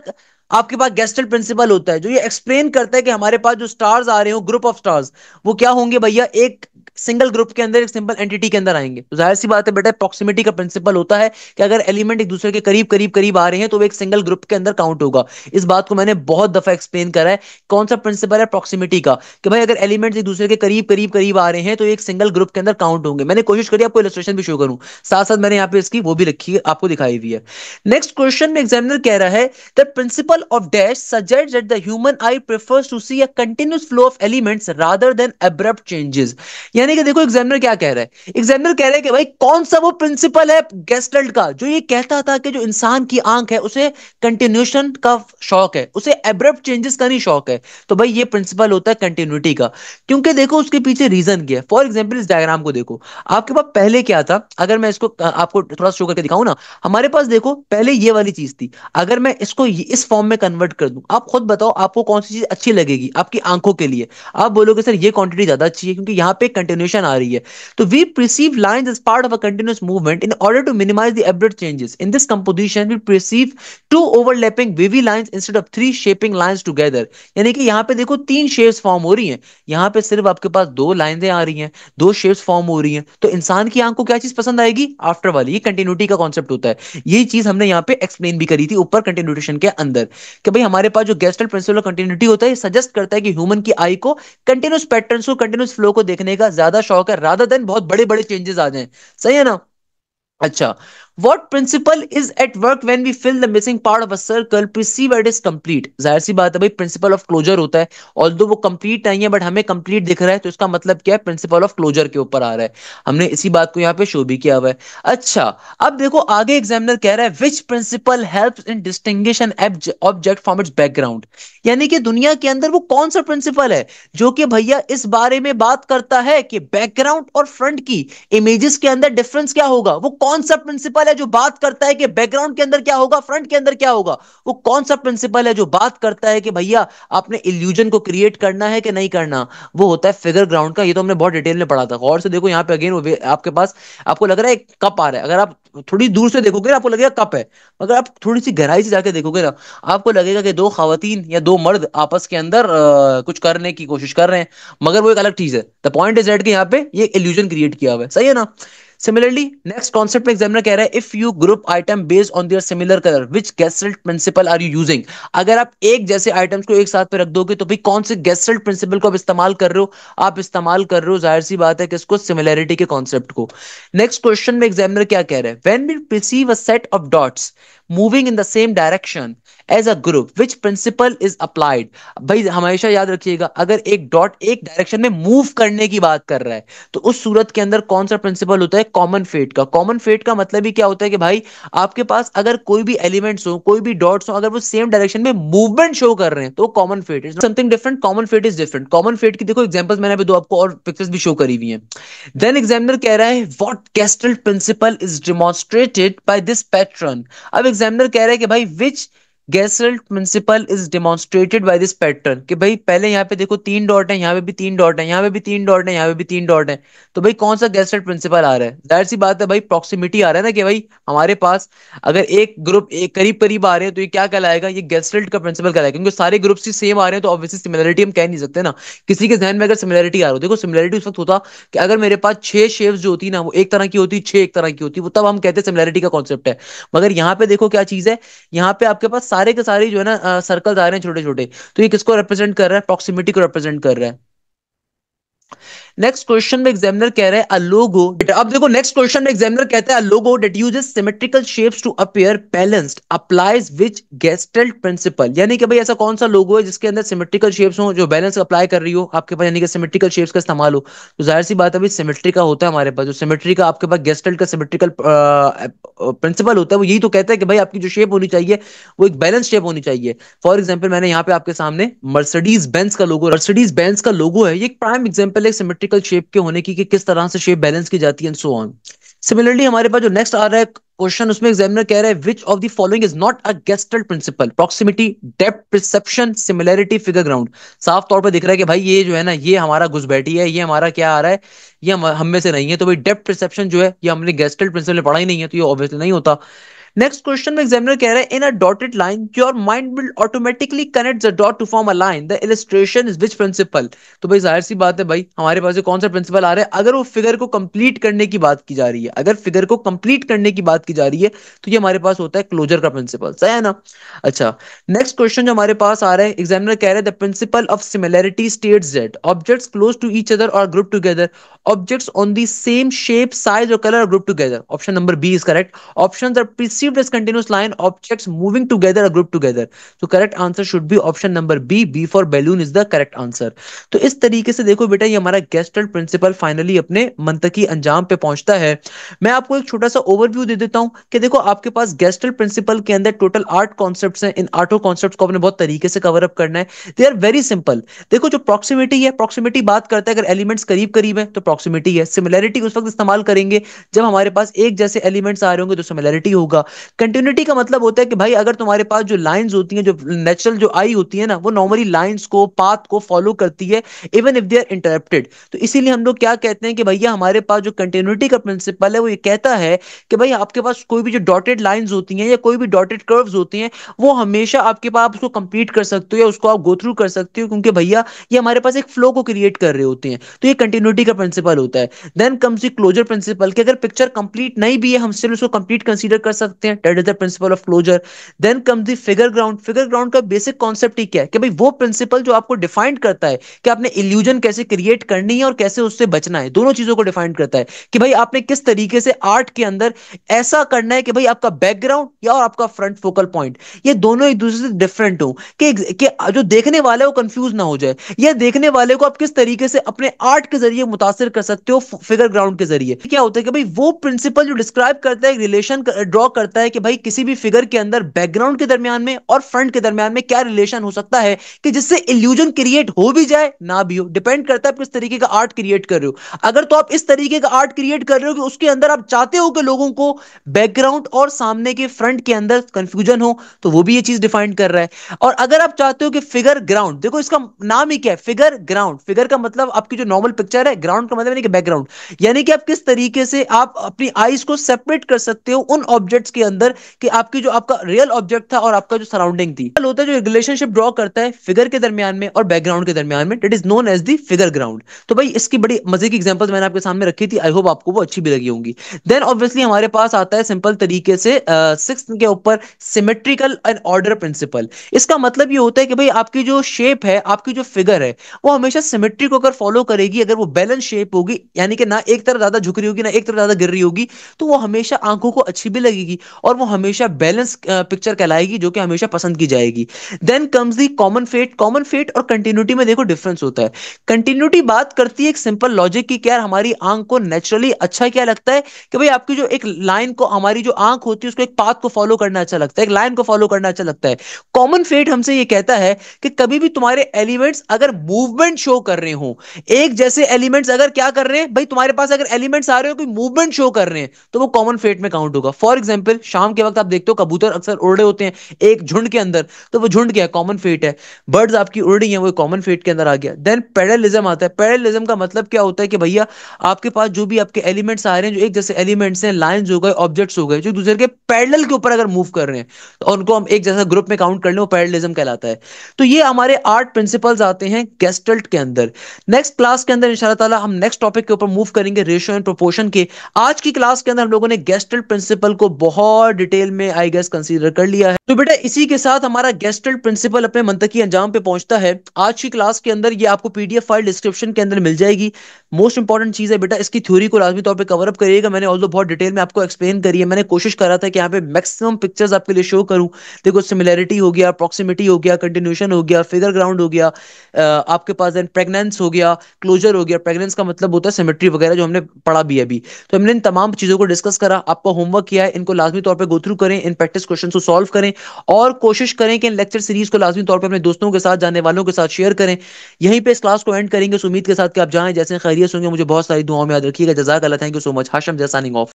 आपके पास गेस्टल्ट प्रिंसिपल होता है जो ये एक्सप्लेन करता है कि हमारे पास जो स्टार्स आ रहे हो, ग्रुप ऑफ स्टार्स, वो क्या होंगे भैया, एक सिंगल ग्रुप के अंदर, एक सिंपल एंटिटी के अंदर आएंगे। तो जाहिर सी बात है बेटा, प्रॉक्सिमिटी का प्रिंसिपल होता है कि अगर एलिमेंट एक दूसरे के करीब करीब करीब आ रहे हैं तो वो एक सिंगल ग्रुप के अंदर काउंट होगा। इस बात को मैंने बहुत दफा एक्सप्लेन करा है। कौन सा प्रिंसिपल है प्रॉक्सिमिटी का, कि भाई अगर एलिमेंट्स एक दूसरे के करीब करीब करीब आ रहे हैं तो एक सिंगल ग्रुप के अंदर काउंट होंगे। मैंने कोशिश करी आपको इलस्ट्रेशन भी शो करूं, साथ साथ मैंने यहाँ पे इसकी वो भी रखी है, आपको दिखाई हुई है। नेक्स्ट क्वेश्चन में एग्जामिनर कह रहा है the principle of dash suggest that the human eye prefers to see a continuous flow of elements rather than abrupt changes. यानी कि देखो एग्जामिनर क्या कह रहा है, एग्जामिनर कह रहा है कि भाई कौन सा वो प्रिंसिपल है गेस्टल्ट का जो ये कहता था कि जो इंसान की आंख है उसे कंटिन्यूशन का शौक है, उसे अब्रप्ट चेंजेस का नहीं शौक है। तो भाई ये प्रिंसिपल होता है कंटिन्यूटी का। क्योंकि देखो उसके पीछे रीजन क्या है। फॉर एग्जाम्पल इस डायग्राम को देखो, आपके पास पहले क्या था, अगर मैं इसको आपको थोड़ा शो करके दिखाऊं ना, हमारे पास देखो पहले ये वाली चीज थी। अगर मैं इसको इस फॉर्म में कन्वर्ट कर दूं, आप खुद बताओ आपको कौन सी चीज अच्छी लगेगी आपकी आंखों के लिए। आप बोलोगे सर ये क्वांटिटी ज्यादा अच्छी है क्योंकि यहाँ पे कंटिन्यूशन आ रही है। तो we perceive lines as part of a continuous movement in order to minimize the abrupt changes. In this composition, we perceive two overlapping wavy lines instead of three shaping lines together. यानी कि यहाँ पे देखो तीन shapes form हो रही हैं, यहाँ पे सिर्फ आपके पास दो लाइनें आ रही हैं, दो शेप्स फॉर्म हो रही हैं। तो इंसान की आंख को क्या चीज पसंद आएगी, आफ्टर वाली। ये कंटिन्यूटी का कॉन्सेप्ट होता है। यही चीज हमने यहाँ पे एक्सप्लेन भी करी थी ऊपर कंटिन्यूटेशन के अंदर, कि भाई हमारे पास जो गेस्टल्ट प्रिंसिपल कंटिन्यूटी होता है, ये सजेस्ट करता है कि ह्यूमन की आई को कंटिन्यूस पैटर्न्स को, कंटिन्यूस फ्लो को देखने का ज्यादा शौक है, रादर देन बहुत बड़े बड़े चेंजेस आ जाएं। सही है ना। अच्छा, what principle is at work when we fill the missing part of a circle perceive it is complete? जाहिर सी बात है भाई, प्रिंसिपल ऑफ क्लोजर होता है। ऑल्दो वो कंप्लीट नहीं है बट हमें कंप्लीट दिख रहा है, तो इसका मतलब क्या है, प्रिंसिपल ऑफ क्लोजर के ऊपर आ रहा है। हमने इसी बात को यहाँ पे शो भी किया हुआ है। अच्छा, अब देखो आगे एग्जामिनर कह रहा है which principle helps in distinguish an object from its background. यानी कि दुनिया के अंदर वो कौन सा प्रिंसिपल है जो कि भैया इस बारे में बात करता है कि बैकग्राउंड और फ्रंट की इमेजेस के अंदर डिफरेंस क्या होगा। वो कौन सा प्रिंसिपल है जो बात करता है कि बैकग्राउंड के अंदर क्या होगा, फ्रंट के अंदर क्या होगा। वो कौन सा प्रिंसिपल है जो बात करता है कि भैया आपने इल्यूजन को क्रिएट करना है कि नहीं करना। वो होता है फिगर ग्राउंड का। ये तो हमने बहुत डिटेल में पढ़ा था। गौर से देखो यहाँ पे अगेन आपके पास, आपको लग रहा है एक कप आ रहा है, अगर आप थोड़ी दूर से देखोगे ना आपको लगेगा कप है, मगर आप थोड़ी सी गहराई से जाके देखोगे ना आपको लगेगा कि दो खवातीन या दो मर्द आपस के अंदर कुछ करने की कोशिश कर रहे हैं, मगर वो एक अलग चीज है। द पॉइंट इज दैट कि यहाँ पे ये इल्यूजन क्रिएट किया हुआ है। सही है ना। सिमिलरली नेक्स्ट कॉन्सेप्ट में एग्जामिनर कह रहा है if you group item based on their similar colour which gestalt principle are you using. अगर आप एक जैसे आइटम्स को एक साथ पे रख दोगे तो भाई कौन से गेस्टल्ट प्रिंसिपल को आप इस्तेमाल कर रहे हो, आप इस्तेमाल कर रहे हो जाहिर सी बात है किसको, सिमिलैरिटी के कॉन्सेप्ट को। नेक्स्ट क्वेश्चन में एग्जामिनर क्या कह रहा है, when we perceive a set of dots moving in the same direction as a group which principle is applied. भाई हमेशा याद रखिएगा, अगर एक डॉट एक डायरेक्शन में मूव करने की बात कर रहा है तो उस सूरत के अंदर कौन सा प्रिंसिपल होता है, कॉमन फेट का। कॉमन फेट का मतलब ही क्या होता है कि भाई आपके पास अगर कोई भी एलिमेंट्स हो, कोई भी डॉट्स हो, अगर वो सेम डायरेक्शन में मूवमेंट शो कर रहे हैं तो common fate is something different. Common fate is different. Common fate की देखो एग्जांपल्स मैंने अभी दो आपको और पिक्चर्स भी शो करी हुई हैं। देन एग्जामिनर कह रहा है what gestalt principle is demonstrated by this pattern. अब एग्जामिनर कह रहा है कि भाई which gestalt principle is demonstrated by this pattern, कि भाई पहले यहाँ पे देखो तीन डॉट है, यहाँ पे भी तीन डॉट है, यहाँ पे भी तीन डॉट है, यहाँ पे भी तीन डॉट है। तो भाई कौन सा गेसल्ट प्रिंसिपल आ रहा है, जाहिर सी बात है भाई प्रॉक्सिमिटी आ रहा है ना, कि भाई हमारे पास अगर एक ग्रुप एक करीब करीब आ रहे हैं तो ये क्या कहलाएगा, ये गेसल्ट का प्रिंसिपल कहलाएगा। क्योंकि सारे ग्रुप्स ही सेम आ रहे हैं तो ऑब्वियसली सिमिलरिटी हम कह नहीं सकते ना। किसी के जहन में अगर सिमिलरिटी आ रही हो, देखो सिमिलरिटी उस वक्त होता कि अगर मेरे पास छह शेप्स जो होती ना वो एक तरह की होती, छह एक तरह की होती, वो तब हम कहते हैं सिमिलरिटी का कॉन्सेप्ट है। मगर यहाँ पे देखो क्या चीज है, यहाँ पे आपके पास सारे के सारे जो है ना सर्कल्स आ रहे हैं छोटे छोटे, तो ये किसको रिप्रेजेंट कर रहा है, प्रॉक्सिमिटी को रिप्रेजेंट कर रहा है। नेक्स्ट क्वेश्चन में एग्जामिनर कह रहा है अ लोगो। अब देखो नेक्स्ट क्वेश्चन में एग्जामिनर कहता है a logo that uses symmetrical shapes to appear balanced applies which gestalt principle. यानी कि भाई ऐसा कौन सा लोगो है जिसके अंदर सिमेट्रिकल शेप्स हो, जो बैलेंस अप्लाई कर रही हो आपके पास, यानी कि सिमेट्रिकल शेप्स का इस्तेमाल हो। तो जाहिर सी बात है भाई सिमेट्री का होता है हमारे पास, जो सिमेट्री का आपके पास गेस्टल्ट का सिमेट्रिकल प्रिंसिपल होता है वो यही तो कहता है कि भाई आपकी जो शेप होनी चाहिए वो एक बैलेंस शेप होनी चाहिए। फॉर एग्जाम्पल मैंने यहाँ पे आपके सामने मर्सिडीज बेंज का लोगो, मर्सिडीज बेंज का लोगो है, ये एक प्राइम एग्जांपल है सिमेट्रिकल शेप के होने की, कि किस तरह से शेप बैलेंस की जाती है एंड सो ऑन। सिमिलरली हमारे पास जो नेक्स्ट आ रहा है क्वेश्चन, उसमें एग्जामिनर कह रहा है which of the following is not a gestalt principle, proximity, depth perception, similarity, figure ground. साफ तौर पे दिख रहा है कि भाई ये जो है ना ये हमारा घुसपैठी है, ये हमारा क्या आ रहा है, ये हम में से नहीं है। तो भाई डेप्थ परसेप्शन जो है ये हमने गेस्टल्ट प्रिंसिपल में पढ़ा ही नहीं है, तो ये ऑब्वियसली नहीं होता। नेक्स्ट क्वेश्चन में एग्जामिनर कह रहा है in a dotted line your mind will automatically connect the dot to form a line, the illustration is which principle. तो भाई जाहिर सी बात है भाई, हमारे पास ये कौन सा प्रिंसिपल आ रहा है, अगर वो फिगर को कंप्लीट करने की बात की जा रही है, अगर फिगर को कंप्लीट करने की बात की जा रही है तो ये हमारे पास होता है क्लोजर का प्रिंसिपल, सही है ना। अच्छा, नेक्स्ट क्वेश्चन जो हमारे पास आ रहा है, एग्जामिनर कह रहा है the principle of similarity states that objects close to each other और group together, objects on the same shape, size or color are grouped together. Option number B is correct. Options are perceived as continuous line, objects moving together are grouped together. So correct answer should be option number B. B for balloon is the correct answer. तो इस तरीके से देखो बेटा, ये हमारा gestalt principal finally अपने मंतकी अंजाम पे पहुंचता है। मैं आपको एक छोटा सा ओवरव्यू दे देता हूं कि देखो आपके पास गेस्टल्ट प्रिंसिपल के अंदर टोटल 8 कॉन्सेप्ट्स हैं। इन 8 कॉन्सेप्ट्स को आपने बहुत तरीके से कवर अप करना है। They are very simple. देखो जो प्रॉक्सिमिटी है, प्रॉक्सिमिटी बात करता है अगर एलिमेंट्स करीब करीब है तो प्रॉक्सिमिटी है। सिमिलैरिटी उस वक्त इस्तेमाल करेंगे जब हमारे पास एक जैसे एलिमेंट्स आ रहे होंगे तो सिमिलैरिटी होगा। कंटिन्यूटी का मतलब होता है कि भाई अगर तुम्हारे पास जो लाइंस होती हैं, जो नेचुरल जो आई होती है ना, वो नॉर्मली लाइंस को, पाथ को फॉलो करती है even if they are interrupted. तो इसीलिए हम लोग क्या कहते हैं कि भैया हमारे पास जो कंटिन्यूटी का प्रिंसिपल है वो ये कहता है कि भाई आपके पास कोई भी जो डॉटेड लाइंस होती हैं या कोई भी डॉटेड कर्व्स होती हैं वो हमेशा आपके पास उसको कंप्लीट कर सकते हो या उसको आप गो थ्रू कर सकते हो, क्योंकि भैया ये हमारे पास एक फ्लो को क्रिएट कर रहे होते हैं। तो ये कंटिन्यूटी का प्रिंसिपल होता है। Then comes the closure principle कि अगर पिक्चर कंप्लीट नहीं भी है हम स्टिल उसको कंप्लीट कंसीडर कर सकते हैं, that is the principle of closure. Then comes the figure ground. Figure ground का बेसिक कॉन्सेप्ट ही क्या है कि भाई वो प्रिंसिपल जो आपको डिफाइन करता है कि आपने इल्यूजन कैसे क्रिएट करनी है और कैसे उससे बचना है, दोनों चीजों को डिफाइन करता है कि भाई आपने किस तरीके से आर्ट के अंदर ऐसा करना है कि भाई आपका बैकग्राउंड या और आपका फ्रंट फोकल पॉइंट ये दोनों एक दूसरे से डिफरेंट हो, कि जो देखने वाला है वो कंफ्यूज ना हो जाए, या देखने वाले को आप किस तरीके से अपने आर्ट के जरिए मुतासिर कर सकते हो फिगर ग्राउंड के जरिए। क्या होता है कि भाई वो प्रिंसिपल जो डिस्क्राइब करता है, रिलेशन ड्रॉ करता है कि भाई किसी भी फिगर के अंदर बैकग्राउंड के दरमियान में और फ्रंट के दरमियान में क्या रिलेशन हो सकता है कि जिससे इल्यूजन क्रिएट हो भी जाए ना भी हो। डिपेंड करता है आप किस तरीके का आर्ट क्रिएट कर रहे हो। अगर तो आप इस तरीके का आर्ट क्रिएट कर रहे हो कि उसके अंदर आप चाहते हो कि लोगों को बैकग्राउंड और सामने के फ्रंट के अंदर कंफ्यूजन हो, तो वो भी ये चीज डिफाइन कर रहा है। और अगर आप चाहते हो कि फिगर ग्राउंड, देखो इसका नाम ही क्या है, फिगर ग्राउंड। फिगर का मतलब आपकी जो नॉर्मल पिक्चर है, ग्राउंड का मतलब नहीं कि बैकग्राउंड, यानी कि आप किस तरीके से आप अपनी आईज को सेपरेट कर सकते हो उन ऑब्जेक्ट्स के अंदर कि आपकी जो आपका रियल ऑब्जेक्ट था और आपका जो सराउंडिंग थी होता है, जो रिलेशनशिप ड्रॉ करता है फिगर के दरमियान में और बैकग्राउंड के दरमियान में, that is known as the figure ground. तो भाई इसकी बड़ी मजे की एग्जांपल्स मैंने आपके सामने रखी थी, आई होप आपको वो अच्छी भी लगी होंगी। देन ऑब्वियसली हमारे पास आता है सिंपल तरीके से सिक्स्थ के ऊपर सिमेट्रिकल एंड ऑर्डर प्रिंसिपल। इसका मतलब ये होता है कि भाई आपकी जो शेप है, आपकी जो फिगर है, वो हमेशा सिमेट्री को अगर फॉलो करेगी, अगर वो बैलेंस शेप होगी, यानी कि ना एक तरफ ज्यादा झुक रही होगी ना एक तरफ ज्यादा गिर रही होगी, तो वो हमेशा आंखों को अच्छी भी लगेगी और वो हमेशा बैलेंस पिक्चर कहलाएगी, जो कि हमेशा पसंद की जाएगी। Then comes the common fate. Common fate और कंटिन्यूटी में देखो डिफरेंस होता है। कंटिन्यूटी बात करती है एक सिंपल लॉजिक की, क्या हमारी आंख को नेचुरली अच्छा क्या लगता है कि भाई आपकी जो एक लाइन को, हमारी जो आंख होती है उसको एक पाथ को फॉलो करना अच्छा लगता है, एक लाइन को फॉलो करना अच्छा लगता है। कॉमन फेट हमसे ये कहता है कि कभी भी तुम्हारे एलिमेंट्स अगर मूवमेंट शो कर रहे हो, एक जैसे एलिमेंट्स अगर क्या कर रहे हैं भाई, तुम्हारे पास अगर एलिमेंट्स आ रहे हो कोई मूवमेंट शो कर रहे हैं, तो वो कॉमन फेट में काउंट होगा। फॉर एग्जाम्पल शाम के वक्त आप देखते हो कबूतर अक्सर उड़ रहे होते हैं एक झुंड के अंदर, तो वो झुंड क्या है, कॉमन फेट है। बर्ड्स आपकी उड़ रही हैं, वो कॉमन फेट के अंदर आ गया। देन पैरेललिज्म आता है। पैरेललिज्म का मतलब क्या होता है कि भैया आपके पास जो भी आपके एलिमेंट्स आ रहे हैं, जो एक जैसे एलिमेंट्स हैं, लाइंस हो गए, ऑब्जेक्ट्स हो गए, जो दूसरे के पैरेलल के ऊपर अगर मूव कर रहे हैं और उनको हम एक जैसा ग्रुप में काउंट कर लें, वो पैरेललिज्म कहलाता है। तो ये हमारे 8 प्रिंसिपल्स आते हैं गेस्टल्ट के अंदर। नेक्स्ट क्लास के अंदर इंशाल्लाह ताला हम नेक्स्ट टॉपिक के ऊपर मूव करेंगे, रेशियो एंड प्रोपोर्शन के। आज की क्लास के अंदर हम लोगों ने गेस्टल्ट प्रिंसिपल को बहुत डिटेल में आई गेस कंसीडर कर लिया है। तो बेटा इसी के साथ हमारा गेस्टल्ट प्रिंसिपल अपने मंतकी अंजाम पे पहुंचता है। आज की क्लास के अंदर ये आपको पीडीएफ फाइल डिस्क्रिप्शन के अंदर मिल जाएगी। मोस्ट इंपॉर्टेंट चीज है बेटा, इसकी थ्योरी को लाजमी तौर पे कवर अप करिएगा। मैंने ऑल्दो बहुत डिटेल में आपको एक्सप्लेन करी है। मैंने कोशिश करा था कि यहाँ पे मैक्सिमम पिक्चर्स आपके लिए शो करूं। देखो सिमिलैरिटी हो गया, प्रॉक्सिमिटी हो गया, कंटिन्यूशन हो गया, फिगर ग्राउंड हो गया, आपके पास देन प्रेगनेंस हो गया, क्लोजर हो गया। प्रेगनेंस का मतलब होता है सिमेट्री वगैरह, जो हमने पढ़ा भी है अभी। तो हमने इन तमाम चीजों को डिस्कस करा, आपका होमवर्क किया है, इनको लाजमी तौर पे गो थ्रू करें, इन प्रैक्टिस क्वेश्चन को सॉल्व करें और कोशिश करें कि इन लेक्चर सीरीज को लाजमी तौर पे अपने दोस्तों के साथ, जानने वालों के साथ शेयर करें। यहीं पे इस क्लास को एंड करेंगे उस उम्मीद के साथ कि आप जाएं जैसे खैरियत होंगे। मुझे बहुत सारी दुआओं में याद रखिएगा। जज़ाक अल्लाह, thank you so much. Hashim Jai signing of.